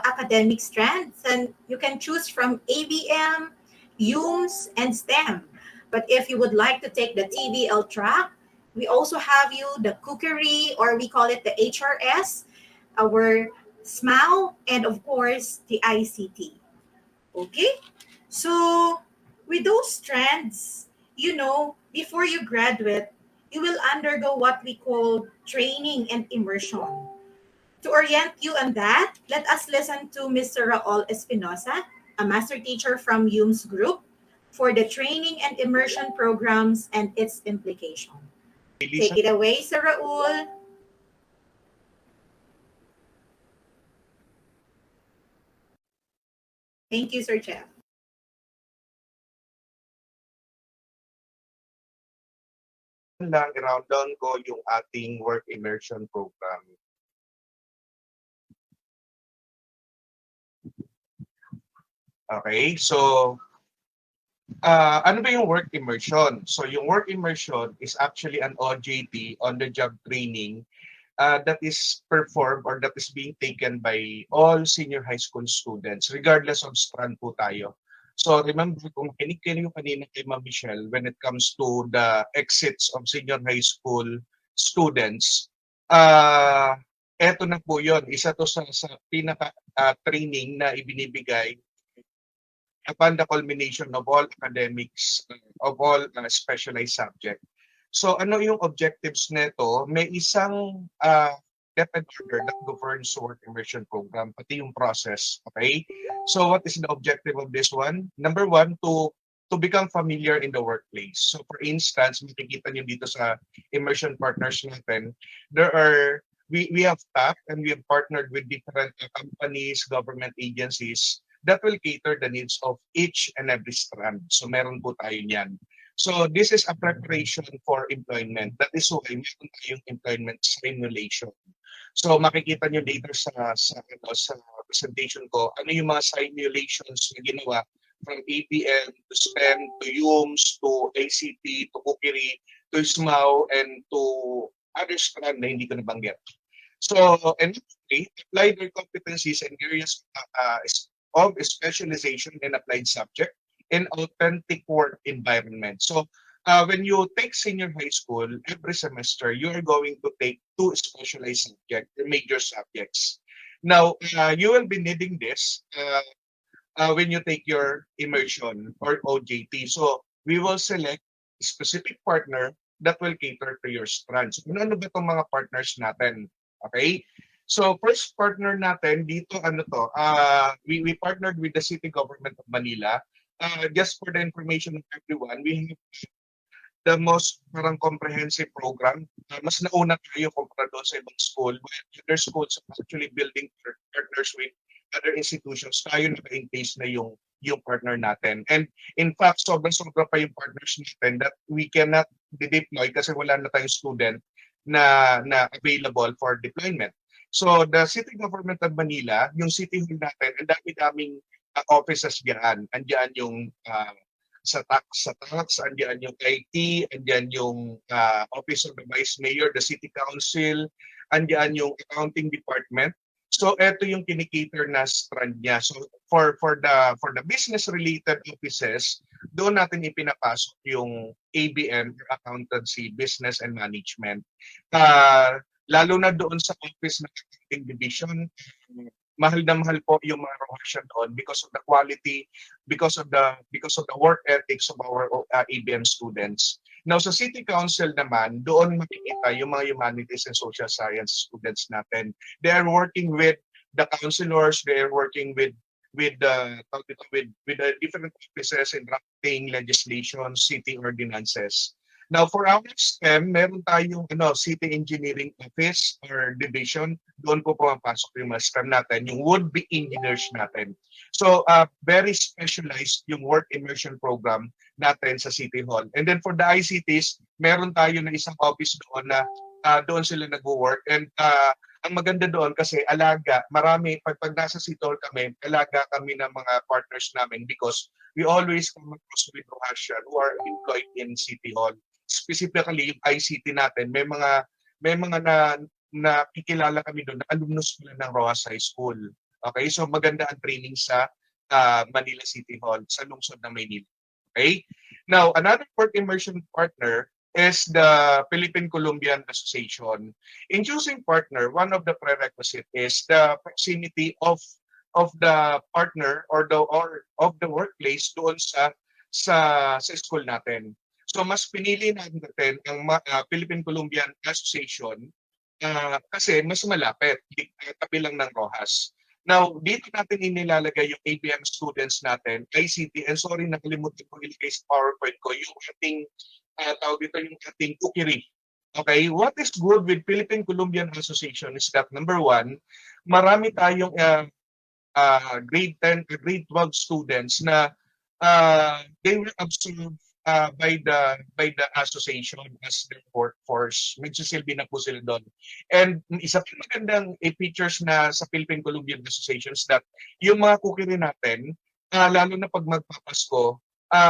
academic strands, then you can choose from ABM, UMS, and STEM. But if you would like to take the TVL track, we also have you the cookery, or we call it the HRS, our SMAU, and of course, the ICT. Okay? So, with those strands, before you graduate, you will undergo what we call training and immersion. To orient you on that, let us listen to Mr. Raul Espinosa, a master teacher from UMS Group, for the training and immersion programs and its implication. Take it away, Sir Raul. Thank you, Sir Jeff. Lang i-round down ko yung ating work immersion program. Okay, so ano ba yung work immersion? So yung work immersion is actually an OJT, on-the-job training, that is performed or that is being taken by all senior high school students, regardless of strand po tayo. So remember, kung makinig kayo kanina kay Ma'am Michelle, when it comes to the exits of senior high school students, eto na po yun. Isa to sa pinaka-training na ibinibigay upon the culmination of all academics, of all specialized subject. So ano yung objectives nito? May isang DepEd order that governs work immersion program, pati yung process. Okay? So what is the objective of this one? Number one, to become familiar in the workplace. So for instance, makikita nyo dito sa immersion partners natin, we have tapped and we have partnered with different companies, government agencies that will cater the needs of each and every strand. So meron po tayo niyan. So this is a preparation for employment. That is why meron tayong employment simulation. So makikita nyo later sa presentation ko, ano yung mga simulations na ginawa from APM to STEM to UMS to ACT to cookery to SMAU and to other strand na hindi ko nabanggit. So, and apply their competencies in areas of specialization and applied subject in authentic work environment. So, when you take senior high school, every semester, you are going to take two specialized subjects, or major subjects. Now, you will be needing this when you take your immersion or OJT. So, we will select a specific partner that will cater to your strands. Ano ba itong mga partners natin? Okay? So, first partner natin dito, we partnered with the City Government of Manila. Just for the information of everyone, we have the most parang comprehensive program. Mas nauna tayo kumpara doon sa ibang school. While other schools are actually building partners with other institutions, tayo naka-in place na yung partner natin. And in fact, sobrang-sobra pa yung partners natin that we cannot deploy kasi wala na tayong student na available for deployment. So the City Government of Manila, yung City Hall natin, ang dami-daming offices diyan. Andiyan yung sa tax, andiyan yung IT, andiyan yung Office of the Vice Mayor, the City Council, andiyan yung Accounting Department. So ito yung kinikater na strand niya. So for the business related offices, doon natin ipinapasok yung ABM or Accountancy, Business and Management. Lalo na doon sa office ng accounting division, mahal na mahal po yung mga Roxas doon because of the quality, because of the work ethics of our ABM students. Now sa City Council naman, doon makikita yung mga humanities and social science students natin. They are working with the councilors, they are working with the different offices in drafting legislation, city ordinances. Now, for our STEM, meron tayong City Engineering Office or Division. Doon po pumapasok yung mga STEM natin, yung would-be engineers natin. So, very specialized yung work immersion program natin sa City Hall. And then for the ICTs, meron tayo na isang office doon na doon sila nag-work. And ang maganda doon kasi pag nasa City Hall kami, alaga kami ng mga partners namin because we always come across with Roxas who are employed in City Hall. Specifically yung ICT natin, may mga nakikilala kami doon na alumnus pala ng Roxas High School. Okay, so maganda ang training sa Manila City Hall sa lungsod ng Maynila. Okay, now another work immersion partner is the Philippine-Colombian Association. In choosing partner, one of the prerequisites is the proximity of the partner or of the workplace doon sa school natin. So mas pinili natin ang Philippine-Colombian Association kasi mas malapit, tabi lang ng Roxas. Now, dito natin inilalagay yung ABM students natin, ICT, and sorry, nakalimutan ko ilagay sa PowerPoint ko, yung ating, yung ating ukiri. Okay, what is good with Philippine-Colombian Association is that number one, marami tayong grade 10 to grade 12 students na they were absorbed by the association as their workforce. Nagsisilbi na po sila doon. And isa pa magandang features na sa Philippine-Colombian Association is that yung mga kukiri natin, lalo na pag magpapasko,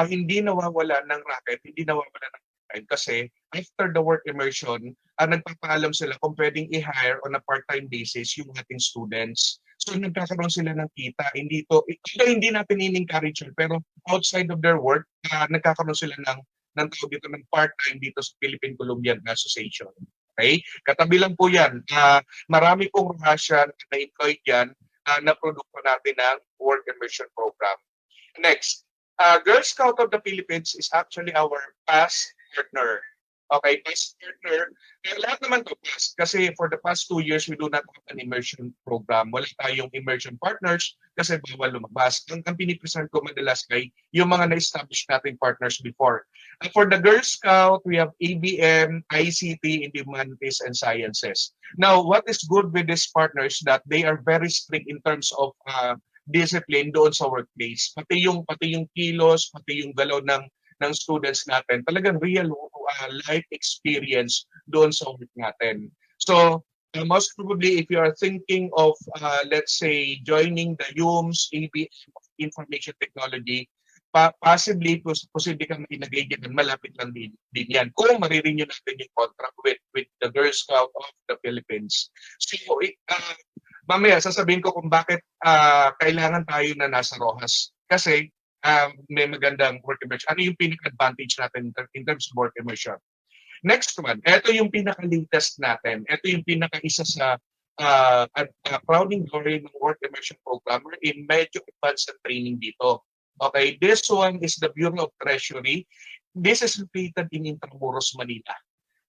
hindi nawawala ng racket, hindi nawawala ng time kasi after the work immersion, nagpapaalam sila kung pwedeng i-hire on a part-time basis yung ating students. So nagkakaroon sila ng kita. Hindi natin in-encourage pero outside of their work, nagkakaroon sila ng part-time dito sa Philippine-Colombian Association. Okay? Katabi lang po yan. Marami pong Russian na employed yan na produkto natin ng work immersion program. Next, Girl Scout of the Philippines is actually our past partner. Okay, past partner. Lahat naman to past. Kasi for the past 2 years, we do not have an immersion program. Wala tayong immersion partners kasi bawal lumabas. Ang pinipresent ko madalas ay yung mga na-establish nating partners before. For the Girl Scout, we have ABM, ICT, in the Humanities and Sciences. Now, what is good with these partners that they are very strict in terms of discipline doon sa workplace. Pati yung kilos, pati yung galaw ng students natin, talagang real life experience doon sa work natin. So, most probably, if you are thinking of, let's say, joining the UMS, ABM, Information Technology, possibly, posible kang inagay dyan, malapit lang din yan. Kung marirenew natin yung contract with the Girl Scout of the Philippines. So, mamaya, sasabihin ko kung bakit kailangan tayo na nasa Roxas. Kasi, may magandang work immersion. Ano yung pinaka-advantage natin in terms of work immersion? Next one, ito yung pinaka-latest natin. Ito yung pinaka-isa sa crowning glory ng work immersion program in medyo advanced training dito. Okay, this one is the Bureau of Treasury. This is located in Intramuros, Manila.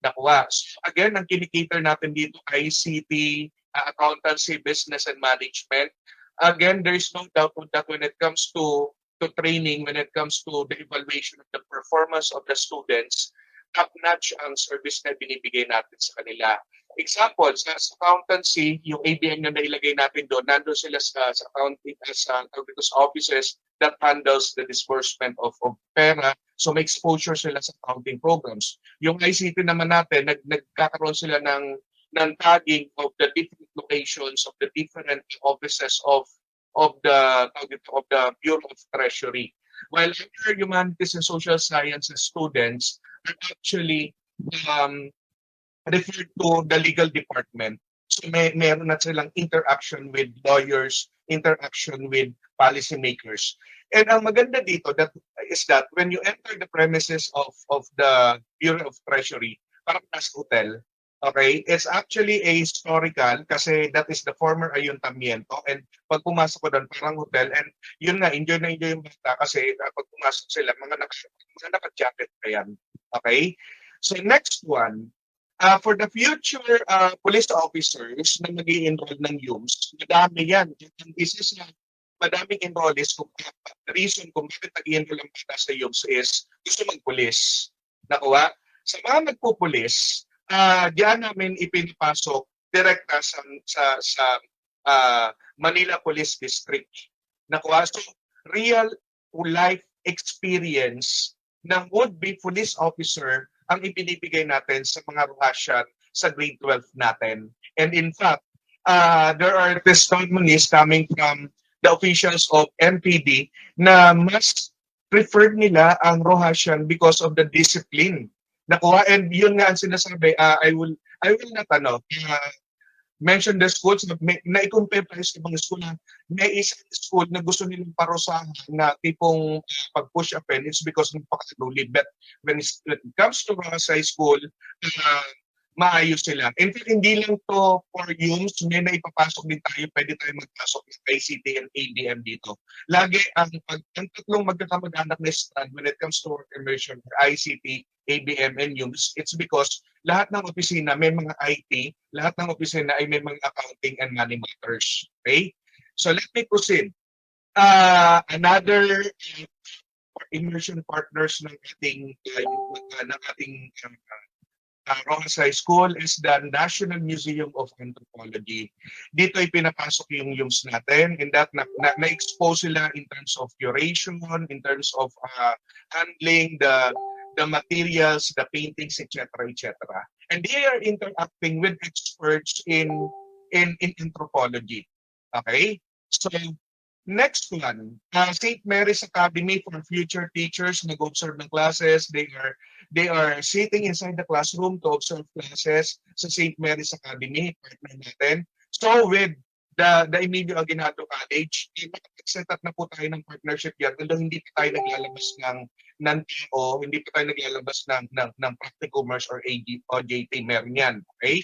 Nakuha. So again, ang kinikater natin dito ay ICT, accountancy, business, and management. Again, there is no doubt that when it comes to training, when it comes to the evaluation of the performance of the students, top-notch ang service na binibigay natin sa kanila. Example, sa accountancy, yung ABM na nailagay natin doon, nandun sila sa accounting, sa offices that handles the disbursement of pera. So may exposure sila sa accounting programs. Yung ICT naman natin, nagkakaroon sila ng tagging of the different locations of the different offices of the Bureau of Treasury. While other humanities and social sciences students are actually referred to the legal department. So meron na silang interaction with lawyers, interaction with policymakers. And ang maganda dito is that when you enter the premises of the Bureau of Treasury, parang as hotel, okay, it's actually a historical kasi that is the former Ayuntamiento, and pag pumasok ko doon parang hotel, and yun nga, enjoy na enjoy yung bata kasi pag pumasok sila, mga naka-jacket pa yan. Okay? So next one, for the future police officers na mag-i-enroll ng YUMS, madami yan. This is madaming enrollees kung the reason kung bakit nag-i-enroll ang bata sa YUMS is gusto mag-pulis. Nakuha? Sa mga nagpupulis, diyan namin ipinapasok direkta sa Manila Police District. Nakuha? So, real life experience ng would-be police officer ang ibinibigay natin sa mga Roxas sa grade 12 natin. And in fact, there are testimonies coming from the officials of MPD na mas preferred nila ang Roxas because of the discipline. Nakuha, and yun nga ang sinasabi, I will not mention the schools na i-compare tayo sa ibang school na may isang school na gusto nilang parusahan na tipong pag-push up it's because ng pagkakaluli. But when it comes to Roxas High School, maayos sila. In fact, hindi lang to for YUMS, may naipapasok din tayo, pwede tayo magpasok ng ICT and ABM dito. Lagi ang tatlong magkakamag-anak na Strand when it comes to work immersion for ICT, ABM, and YUMS, it's because lahat ng opisina may mga IT, lahat ng opisina ay may mga accounting and money matters. Okay? So let me proceed. Another immersion partners ng ating Roxas High School is the National Museum of Anthropology. Dito ay pinapasok yung YUMS natin, in that na-expose sila in terms of curation, in terms of handling the materials, the paintings, etc., etc. And they are interacting with experts in anthropology. Okay? So, next one, St. Mary's Academy for future teachers nag-observe ng classes. They are sitting inside the classroom to observe classes sa St. Mary's Academy, partner natin. So with the Emilio Aguinaldo College, set up na po tayo ng partnership yan. Although hindi pa tayo naglalabas ng TO, hindi pa tayo naglalabas ng practicumers or OJT, meron yan. Okay?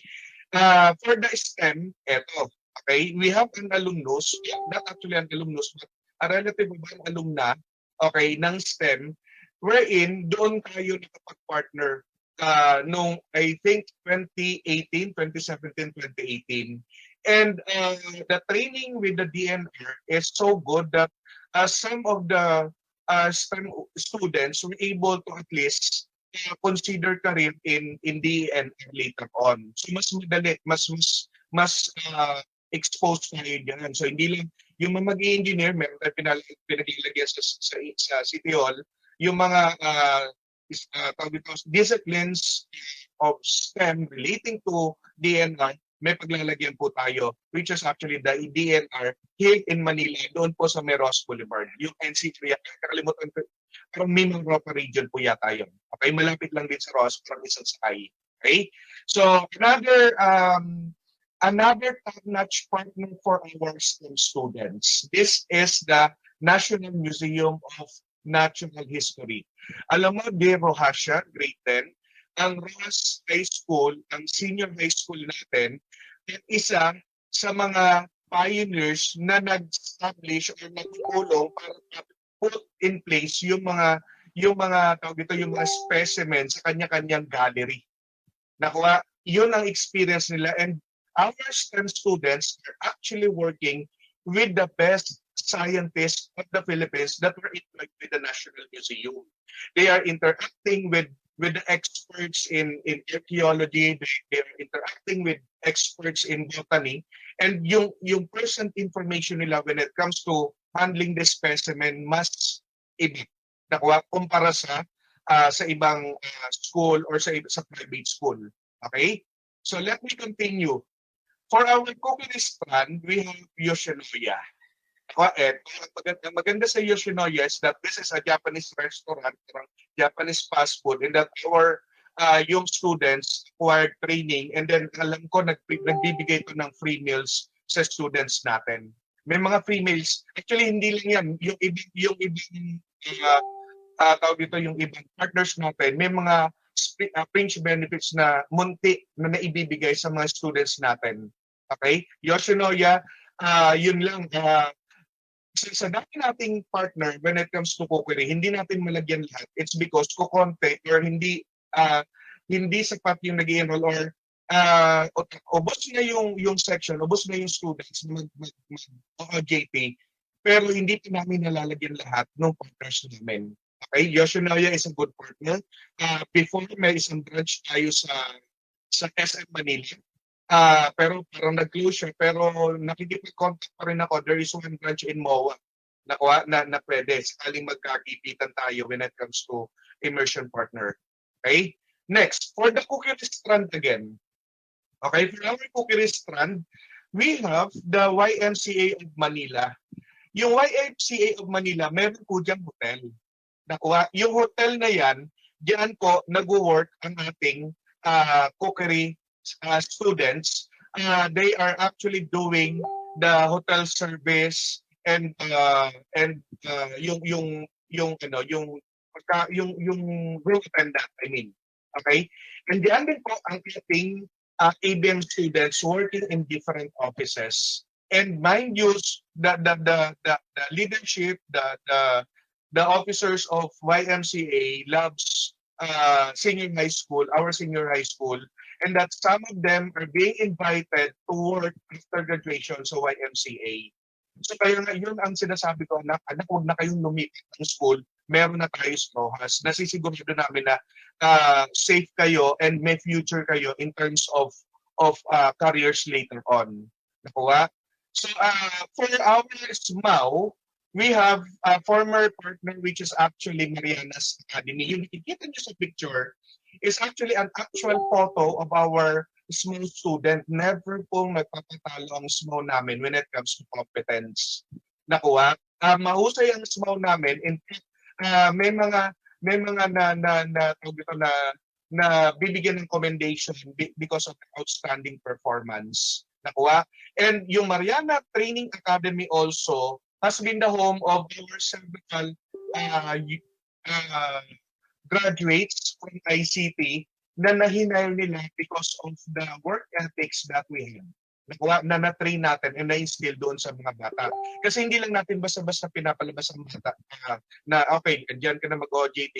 For the STEM, eto. Okay, we have an alumnus, not actually an alumnus, but a relative of an alumna, okay, ng STEM, wherein doon tayo nakapag-partner noong, I think, 2018, 2017, 2018. And the training with the DNR is so good that some of the STEM students were able to at least consider career in DNR later on. So mas madali, mas exposed tayo dyan. So hindi lang yung mga mag-engineer, meron tayo pinaglalagyan sa City Hall, yung mga disciplines of STEM relating to DNR, may paglalagyan po tayo, which is actually the DNR here in Manila, doon po sa Meros Boulevard. Yung NC3, kakalimutan ko, parang Mimaropa region po yata yun. Okay, malapit lang din sa Ross, parang isang sakay. Okay? So, another top-notch partner for our STEM students. This is the National Museum of Natural History. Alam mo, de Roxas, grade 10, ang Roxas High School, ang senior high school natin, ay isa sa mga pioneers na nag-establish or nagtulong para put in place yung mga tawag dito, yung mga specimens sa kanya-kanyang gallery. Nakuha, yun ang experience nila, and our STEM students are actually working with the best scientists of the Philippines that were employed with the National Museum. They are interacting with the experts in archaeology, they are interacting with experts in botany, and yung present information nila when it comes to handling the specimen mas iba. Nakuha, kumpara sa ibang school or sa private school. Okay? So let me continue. For our cookery strand, we have Yoshinoya. Ang maganda sa Yoshinoya is that this is a Japanese restaurant, Japanese fast food, and that our yung students acquired training, and then alam ko nagbibigay ito ng free meals sa students natin. May mga free meals. Actually, hindi lang yan. Yung ibang tawag dito, yung ibang partners natin, may mga fringe benefits na munti na naibibigay sa mga students natin. Okay? Yoshinoya, yun lang. Sa dami nating partner when it comes to cookery, hindi natin malagyan lahat. It's because kukonte or hindi sapat yung nag-enroll or ubos na yung section, ubos na yung students JP, pero hindi pa namin nalalagyan lahat ng partners namin. Okay, Yoshinoya is a good partner. Before, may isang branch tayo sa SM Manila. Pero parang nag-close siya. Pero nakikipag-contact pa rin ako. There is one branch in MOA na pwede. Sakaling magkakipitan tayo when it comes to immersion partner. Okay? Next, for the cookery strand again. Okay, for our cookery strand, we have the YMCA of Manila. Yung YMCA of Manila, meron po diyang hotel. Nakuha. Yung hotel na yan, diyan po nag-work ang ating cookery students. They are actually doing the hotel service and yung room attendant, I mean. Okay? And diyan din po ang ating ABM students working in different offices. And mind you, the leadership, the officers of YMCA loves senior high school, our senior high school, and that some of them are being invited to work after graduation sa YMCA. So kaya nga yun ang sinasabi ko, anak, huwag na kayong lumipat ng school, meron na tayo sa Roxas. Nasisigurado namin na safe kayo and may future kayo in terms of careers later on. Nakuha? So for our SMAU, we have a former partner which is actually Mariana's Academy. Yung nakikita nyo sa picture is actually an actual photo of our small student. Never pong nagpapatalo ang small namin when it comes to competence. Nakuha? Mahusay ang small namin. In fact, may mga na bibigyan ng commendation because of outstanding performance. Nakuha? And yung Mariana Training Academy also has been the home of our several graduates from ICT na nahinayal nila because of the work ethics that we have. Na na-train natin and na-instill doon sa mga bata. Kasi hindi lang natin basta-basta pinapalabas ang bata na okay, dyan ka na mag-OJT.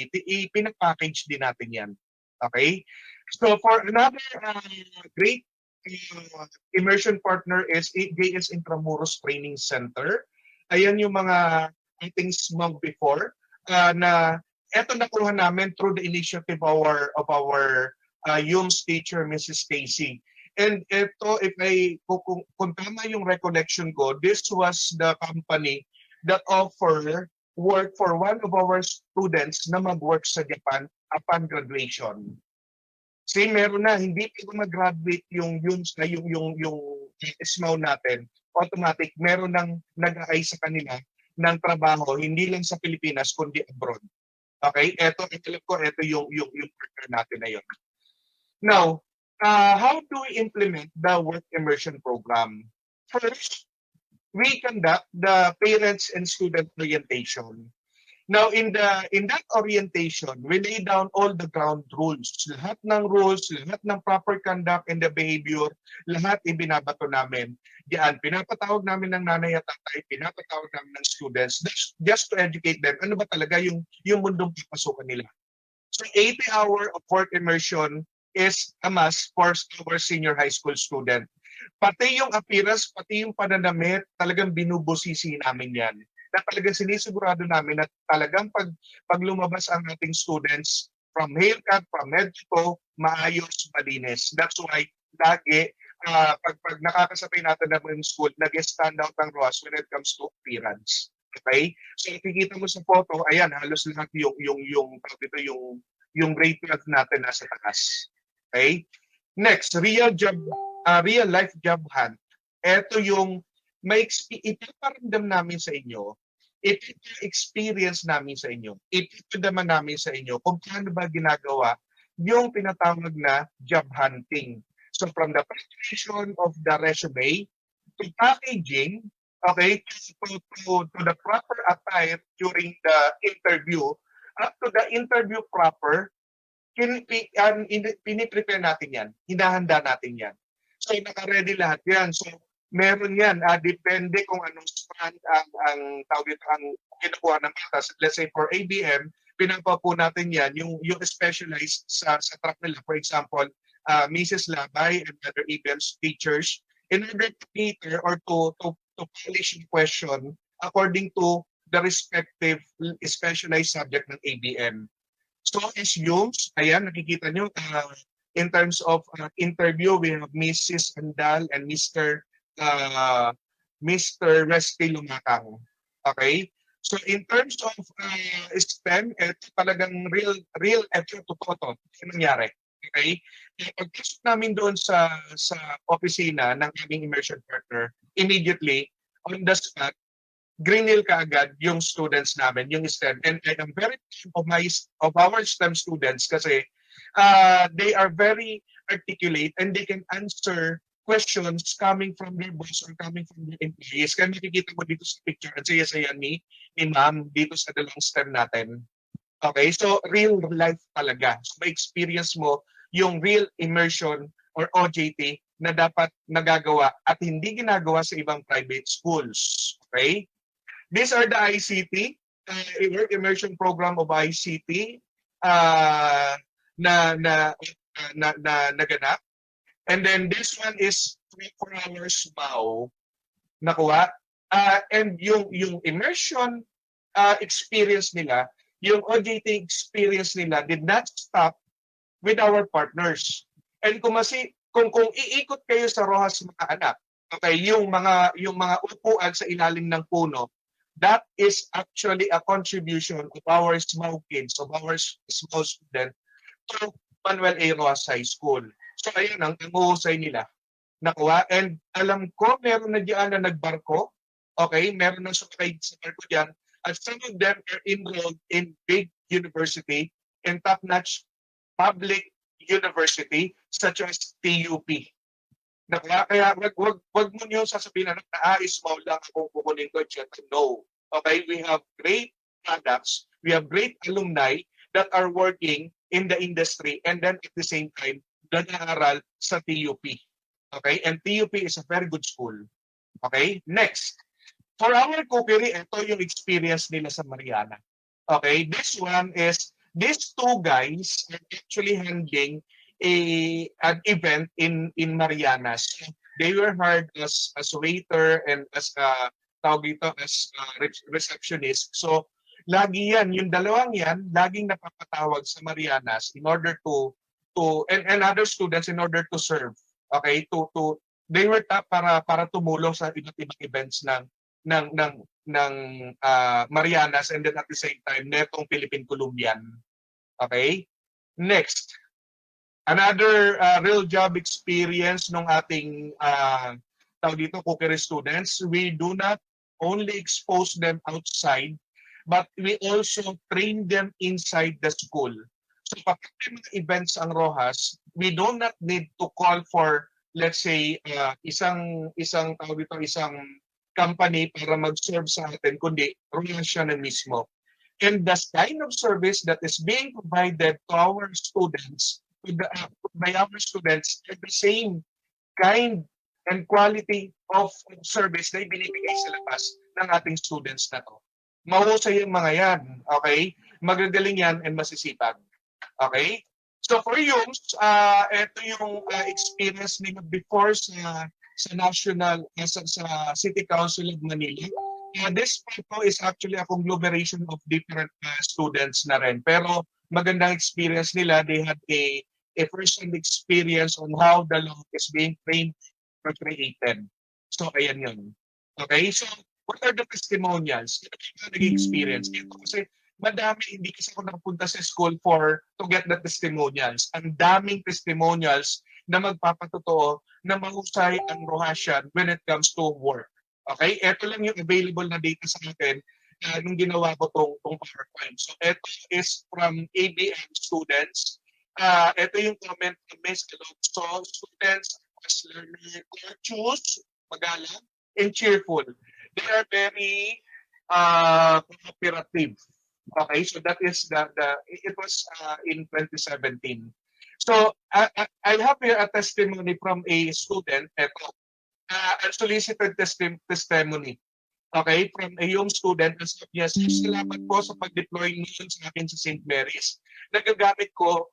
Pinapackage din natin yan. Okay? So for another great immersion partner is JS Intramuros Training Center. Ayan yung mga ating smog before na eto nakuha namin through the initiative of our UMS teacher, Mrs. Stacy. And ito, kung tama yung recollection ko, this was the company that offer work for one of our students na mag-work sa Japan upon graduation. Kasi meron na, hindi pa mag-graduate yung SMAU natin, automatic, meron nang nag-aay sa kanila ng trabaho, hindi lang sa Pilipinas, kundi abroad. Okay? Ito yung partner natin na yun. Now, how do we implement the work immersion program? First, we conduct the parents and student orientation. Now, in that orientation, we lay down all the ground rules. Lahat ng rules, lahat ng proper conduct and the behavior, lahat ibinabato namin. Diyan, pinapatawag namin ng nanay at tatay, pinapatawag namin ng students just to educate them. Ano ba talaga yung mundong papasukan nila? So 80 hour of work immersion is a must for our senior high school student. Pati yung appearance, pati yung pananamit, talagang binubusisi namin yan. Na talagang sinisigurado namin na talagang pag lumabas ang ating students from haircut, from head to toe, maayos, malinis. That's why lagi, pag nakakasabay natin na in school, nag-stand out ang ROAS when it comes to appearance. Okay? So nakikita mo sa photo, ayan, halos lahat yung grade 12 natin nasa taas. Okay? Next, real life job hunt. Ito yung ipaparamdam namin sa inyo, experience namin sa inyo, ipapadaman namin sa inyo kung paano ba ginagawa yung pinatawag na job hunting. So from the preparation of the resume to packaging, okay, to the proper attire during the interview, up to the interview proper, piniprepare natin yan, hinahanda natin yan. So naka-ready lahat yan. So meron yan, depende kung anong strand ang tawag ito, ang kinukuha ng bata. Let's say for ABM, pinapa po natin yan, yung specialized sa track nila. For example, Mrs. Labay and other ABM teachers, in order to cater or to polish the question according to the respective specialized subject ng ABM. So assumes, ayan, nakikita nyo, in terms of interview, we have Mrs. Andal and Mr. Resty Lumakang. Okay? So in terms of STEM, ito talagang real totoo to. Ito nangyari. Okay? Pagpasok namin doon sa opisina ng aming immersion partner, immediately, on the spot, greenil kaagad yung students namin, yung STEM. And I am very proud of our STEM students kasi they are very articulate and they can answer questions coming from their boss or coming from their employees. Kaya makikita mo dito sa picture, at saya-saya ni ma'am dito sa dalawang STEM natin. Okay, so real life talaga. So ma-experience mo yung real immersion or OJT na dapat nagagawa at hindi ginagawa sa ibang private schools. Okay? These are the ICT, work immersion program of ICT na naganap. And then this one is 3 hours MAU nakuha. And yung immersion experience nila, yung OJT experience nila did not stop with our partners. And kung iikot kayo sa Roxas mga anak, okay, yung mga upuan sa ilalim ng puno, that is actually a contribution of our small kids, of our small students to Manuel A. Roxas High School. So ayun ang uhusay nila. Nakuha. And alam ko, meron na diyan na nagbarko. Okay, meron na sumakay sa barko diyan. And some of them are enrolled in big university and top-notch public university such as TUP. Kaya wag mo niyo sasabihin na small lang akong kukunin ko. No. Okay, we have great products, we have great alumni that are working in the industry and then at the same time, nag-aaral sa TUP. Okay, and TUP is a very good school. Okay, next. For our cookery, ito yung experience nila sa Mariana. Okay, this one is, these two guys are actually handling an event in Marianas. They were hired as waiter and as receptionist. So lagi yan, yung dalawang yan, laging napapatawag sa Marianas in order to and other students in order to serve. Okay, they were tap para tumulong sa iba't ibang events ng Marianas and then at the same time netong Philippine Columbian. Okay? Next. Another real job experience ng ating cookery students, we do not only expose them outside, but we also train them inside the school. So kapag may mga events ang Roxas, we do not need to call for, let's say, isang company para mag-serve sa atin, kundi Roxas na mismo. And the kind of service that is being provided to our students, by our students, are the same kind and quality of service na ibinibigay sa labas ng ating students na to. Mahusay yung mga yan, okay? Magagaling yan and masisipag. Okay? So for you, ito yung experience nila before sa national, sa City Council of Manila. This photo is actually a conglomeration of different students na rin. Pero magandang experience nila. They had a first-hand experience on how the law is being framed or created. So ayan yun. Okay? So what are the testimonials? Ito yung nag-experience. Ito kasi madami, hindi kasi ako nakapunta sa school to get the testimonials. Ang daming testimonials na magpapatotoo na mahusay ang Rohasian when it comes to work. Okay? Ito lang yung available na data sa akin nung ginawa ko tong PowerPoint. So ito is from ABM students. Ito yung comment ng Ms. Alonso. Students as learner courteous, magalang, and cheerful. They are very cooperative. Okay, so that is it was in 2017. So I have here a testimony from a student. Ito, unsolicited testimony. Okay, from a young student. Yes, salamat po sa pag-deploy ngayon sa akin sa St. Mary's. Nagagamit ko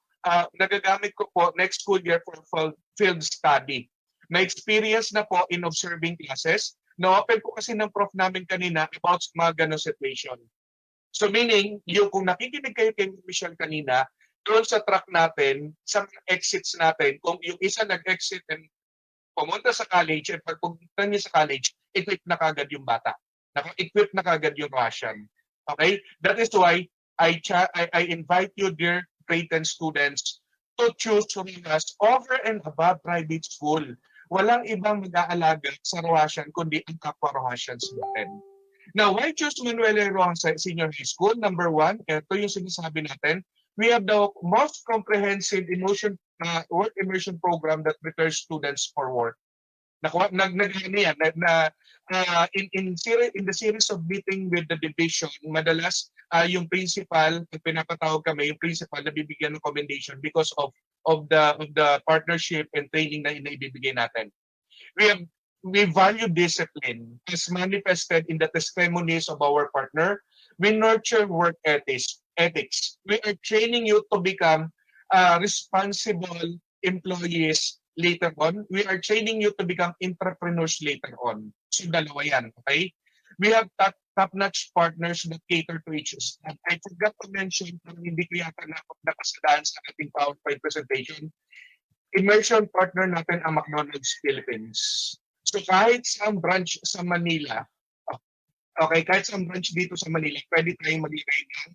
po next school year for field study. May experience na po in observing classes. Na-open po kasi ng prof namin kanina about mga ganong situation. So meaning, kung nakikinig kayo kay Michelle kanina, doon sa track natin, sa exits natin, kung yung isa nag-exit and pumunta sa college, at pagpunta niya sa college, equip na kagad yung bata. Equip na kagad yung Russian. Okay? That is why I invite you, dear grade 10 students, to choose Roxas over and above private school. Walang ibang mag-aalaga sa Russian kundi ang kapwa Russians natin. Now, why choose Manuel A. Roxas Senior High School? Number one, ito yung sinasabi natin, we have the most comprehensive work immersion program that prepares students for work. In the series of meeting with the division, madalas yung principal, pinapatawag kami, yung principal na bibigyan ng commendation because of the partnership and training na ibibigay natin. We value discipline as manifested in the testimonies of our partner. We nurture work ethics. We are training you to become responsible employees later on. We are training you to become entrepreneurs later on. So dalawa yan, okay? We have top-notch partners that cater to each staff. I forgot to mention, hindi ko yata nakasadaan sa ating PowerPoint presentation, immersion partner natin ang McDonald's Philippines. So kahit sa branch sa Manila, okay, kahit sa branch dito sa Manila, pwede tayong maglagay ng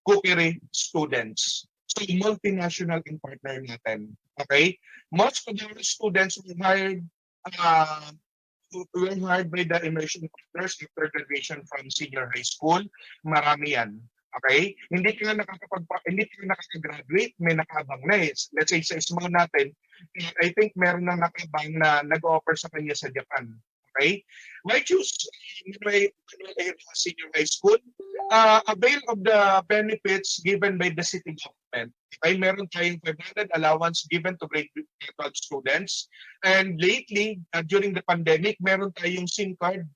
cookery students. So multinational ang partner natin. Okay? Most of our students were hired by the immersion partners after graduation from senior high school. Marami yan. Okay? Hindi ka nakaka-graduate, may nakabang na eh. Let's say sa small natin, I think meron nang nakabang na nag-offer sa kanya sa Japan. Okay? Why choose Manuel Senior High School? Avail of the benefits given by the city government. Okay? Meron tayong 500 allowance given to grade 12 students. And lately, during the pandemic, meron tayong SIM card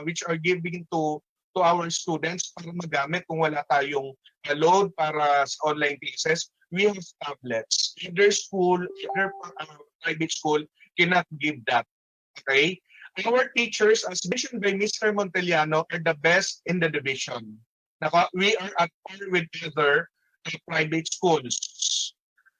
which are giving to our students para magamit kung wala tayong load para sa online classes. We have tablets. Either school, either private school cannot give that. Okay? Our teachers, as mentioned by Mr. Montellano, are the best in the division. We are at par with other private schools.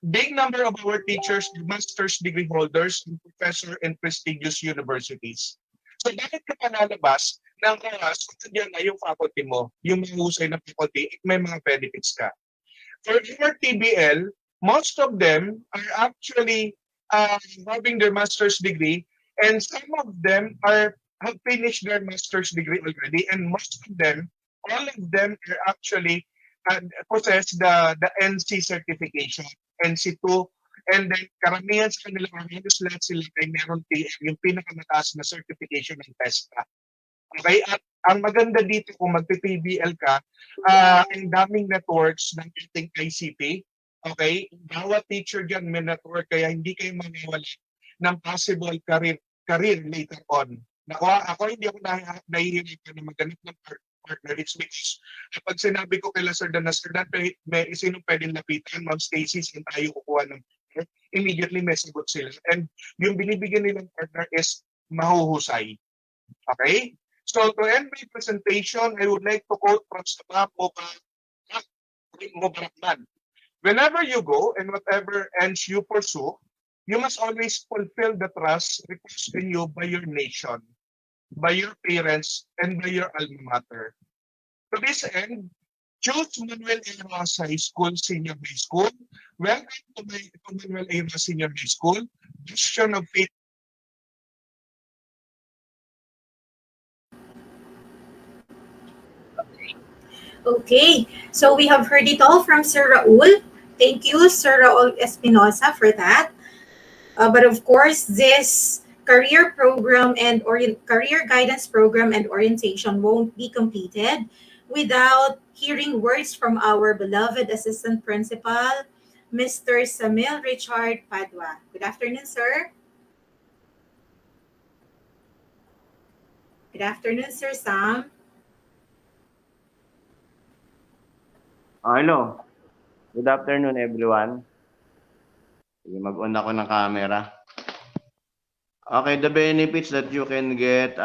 Big number of our teachers are master's degree holders and professor in prestigious universities. So bakit ka panalabas ng oras kung nandiyan na yung faculty mo, yung mahusay na faculty, may mga benefits ka. For our TBL, most of them are actually having their master's degree, and some of them have finished their master's degree already, and most of them, all of them are actually possess the NC certification, NC2, And then karamihan sa kanila, halos lahat sila ay meron TM, yung pinakamataas na certification ng TESTA. Okay? At ang maganda dito kung magpi-PBL ka, ang daming networks ng ating ICT. Okay? Bawat teacher dyan may network, kaya hindi kayo mawawala ng possible career later on. Ako hindi ako nahihirapan na maghanap ng partner. It's because kapag sinabi ko kay Sir Dan, may sinong pwedeng lapitan, Ma'am Stacy, saan tayo kukuha ng partner, immediately may sagot sila. And yung binibigyan nilang partner is mahuhusay. Okay? So to end my presentation, I would like to quote from Sabah Mubarakman. Whenever you go and whatever ends you pursue, you must always fulfill the trust reposed in you by your nation, by your parents, and by your alma mater. To this end, choose Manuel A. Roxas High School, Senior High School. Welcome to Manuel A. Roxas Senior High School. Bastion of faith. Okay, so we have heard it all from Sir Raul. Thank you, Sir Raul Espinosa, for that. But of course, this career program and career guidance program and orientation won't be completed without hearing words from our beloved Assistant Principal, Mr. Samil Richard Padua. Good afternoon, sir. Good afternoon, Sir Sam. Hello. Good afternoon, everyone. Sige, mag-on ako ng camera. Okay, the benefits that you can get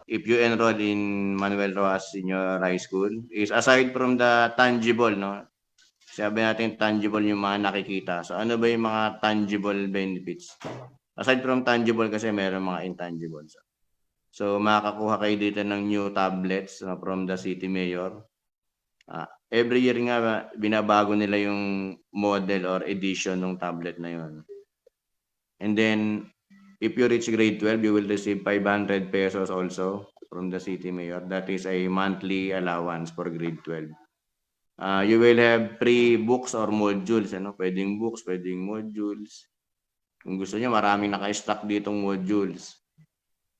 if you enroll in Manuel Roxas Senior High School is aside from the tangible, no? Sabi natin tangible yung mga nakikita. So ano ba yung mga tangible benefits? Aside from tangible kasi meron mga intangibles. So makakakuha kayo dito ng new tablets from the city mayor. Every year nga binabago nila yung model or edition ng tablet na yun. And then if you reach grade 12, you will receive 500 pesos also from the city mayor. That is a monthly allowance for grade 12. You will have free books or modules. Ano? Pwedeng books, pwedeng modules. Kung gusto niyo, maraming naka-stock ditong modules.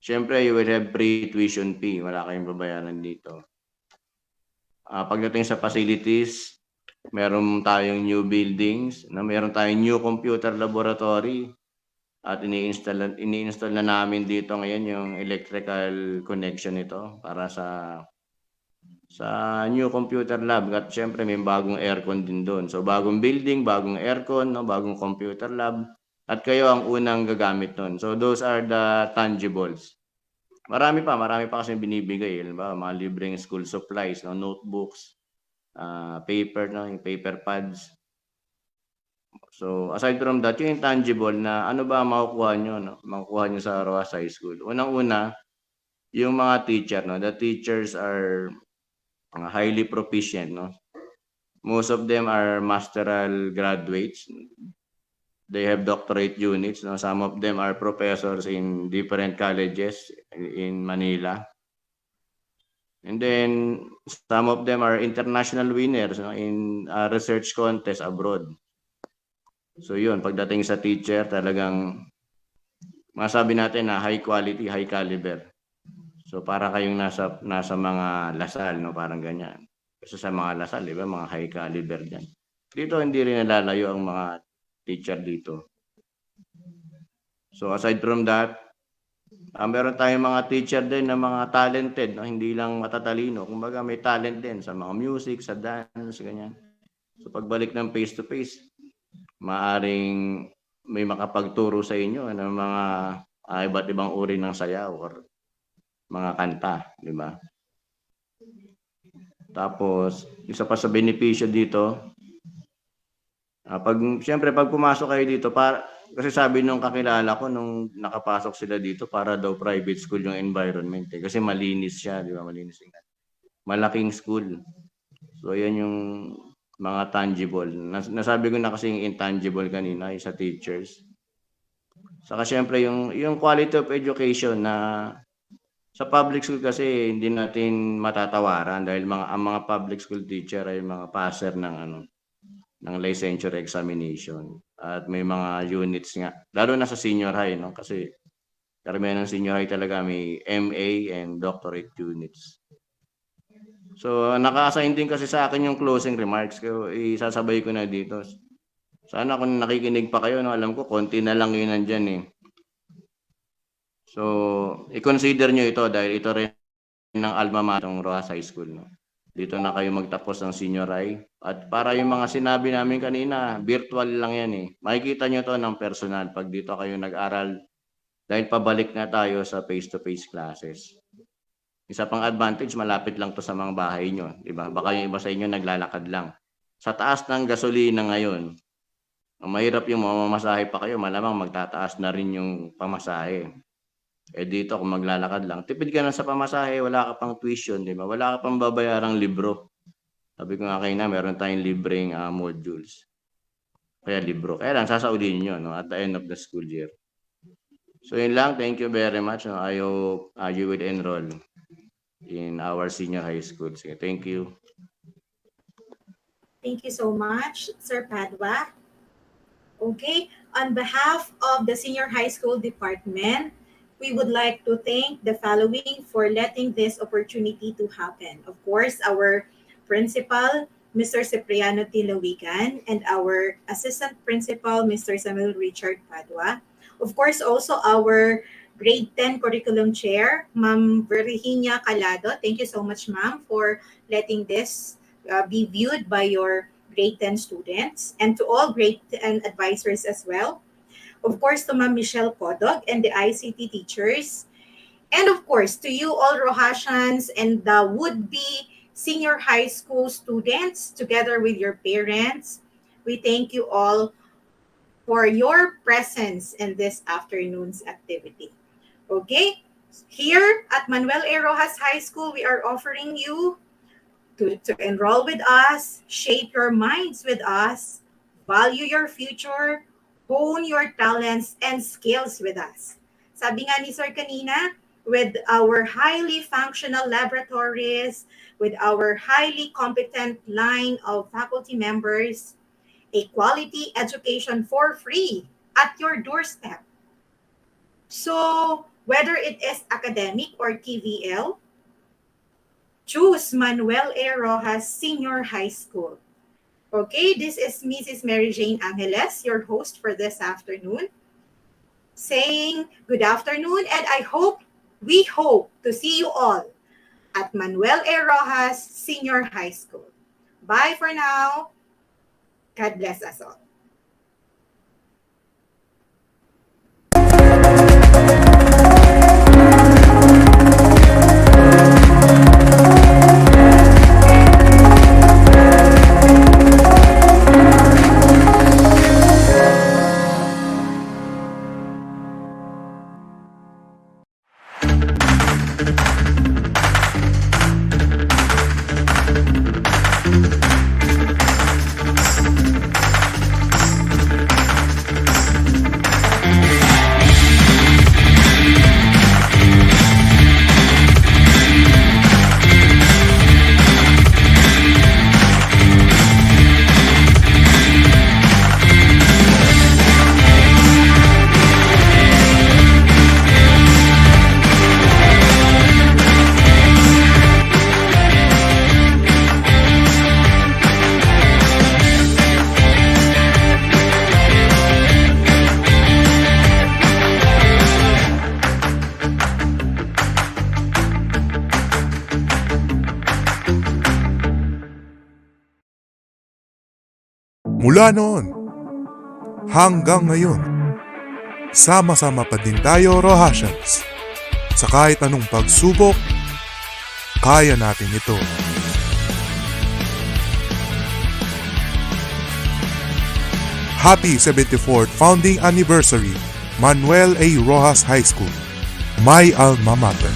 Siyempre, you will have free tuition fee. Wala kayong babayaran dito. Pagdating sa facilities, meron tayong new buildings, meron tayong new computer laboratory at ini-install na namin dito ngayon yung electrical connection nito para sa new computer lab at syempre may bagong aircon din doon. So bagong building, bagong aircon, no, bagong computer lab at kayo ang unang gagamit noon. So those are the tangibles. Marami pa kasi binibigay, mga libreng school supplies, no, notebooks, paper, no, yung paper pads. So aside from that, yung intangible na ano ba makukuha nyo, no? Makukuha nyo sa Roxas High School. Unang-una, yung mga teacher, no, the teachers are highly proficient, no. Most of them are masteral graduates. They have doctorate units. No? Some of them are professors in different colleges in Manila. And then some of them are international winners, no? In research contests abroad. So yun, pagdating sa teacher, talagang masabi natin na high quality, high caliber. So para kayong nasa mga Lasal, no? Parang ganyan. Kasi sa mga Lasal, di ba, mga high caliber dyan. Dito hindi rin nalalayo ang mga teacher dito. So aside from that, meron tayong mga teacher din na mga talented, no? Hindi lang matatalino. Kumbaga may talent din sa mga music, sa dance, ganyan. So pagbalik ng face-to-face, maaring may makapagturo sa inyo ng mga iba't ibang uri ng sayaw or mga kanta, di ba? Tapos, isa pa sa benepisyo dito, siyempre pag pumasok kayo dito, kasi sabi nung kakilala ko nung nakapasok sila dito, para daw private school yung environment. Kasi malinis siya, di ba? Malinis yung malaking school. So, yan yung mga tangible. Nasabi ko na kasi yung intangible kanina, yung sa teachers. Saka siyempre yung quality of education na sa public school kasi hindi natin matatawaran dahil ang mga public school teacher ay mga passer ng ng licensure examination. At may mga units nga, lalo na sa senior high, no? Kasi karamihan ng senior high talaga may MA and doctorate units. So, naka-assign din kasi sa akin yung closing remarks ko. Isasabay ko na dito. Sana kung nakikinig pa kayo, no, alam ko, konti na lang yun nandyan eh. So, i-consider nyo ito dahil ito rin ng alma mater ng Roxas High School. No? Dito na kayo magtapos ng senior high. At para yung mga sinabi namin kanina, virtual lang yan eh. Makikita nyo to ng personal pag dito kayo nag-aral dahil pabalik na tayo sa face-to-face classes. Isa pang advantage, malapit lang to sa mga bahay nyo. Diba? Baka yung iba sa inyo naglalakad lang. Sa taas ng gasolina ngayon, mahirap yung mamamasahe pa kayo, malamang magtataas na rin yung pamasahe. Eh dito kung maglalakad lang, tipid ka na sa pamasahe, wala ka pang tuition, di ba? Wala ka pang babayarang libro. Sabi ko nga kayo na, meron tayong libreng modules. Kaya libro. Kaya lang, sasaulin nyo no, at the end of the school year. So yun lang, thank you very much. No? I hope you will enroll in our senior high school. Sige, thank you. Thank you so much, Sir Padua. Okay, on behalf of the Senior High School Department, we would like to thank the following for letting this opportunity to happen. Of course, our principal, Mr. Cipriano Tilawigan, and our assistant principal, Mr. Samuel Richard Padua. Of course, also our grade 10 curriculum chair, Ma'am Virginia Calado. Thank you so much, ma'am, for letting this be viewed by your grade 10 students, and to all grade 10 advisors as well. Of course, to Ma'am Michelle Podog and the ICT teachers. And of course, to you all Roxasians and the would-be senior high school students, together with your parents, we thank you all for your presence in this afternoon's activity. Okay, here at Manuel A. Roxas High School, we are offering you to enroll with us, shape your minds with us, value your future, hone your talents and skills with us. Sabi nga ni Sir kanina, with our highly functional laboratories, with our highly competent line of faculty members, a quality education for free at your doorstep. So, whether it is academic or TVL, choose Manuel A. Roxas Senior High School. Okay, this is Mrs. Mary Jane Angeles, your host for this afternoon, saying good afternoon, and we hope to see you all at Manuel A. Roxas Senior High School. Bye for now. God bless us all. Mula noon hanggang ngayon, sama-sama pa din tayo Roxasians. Sa kahit anong pagsubok, kaya natin ito. Happy 74th Founding Anniversary, Manuel A. Roxas High School, my alma mater.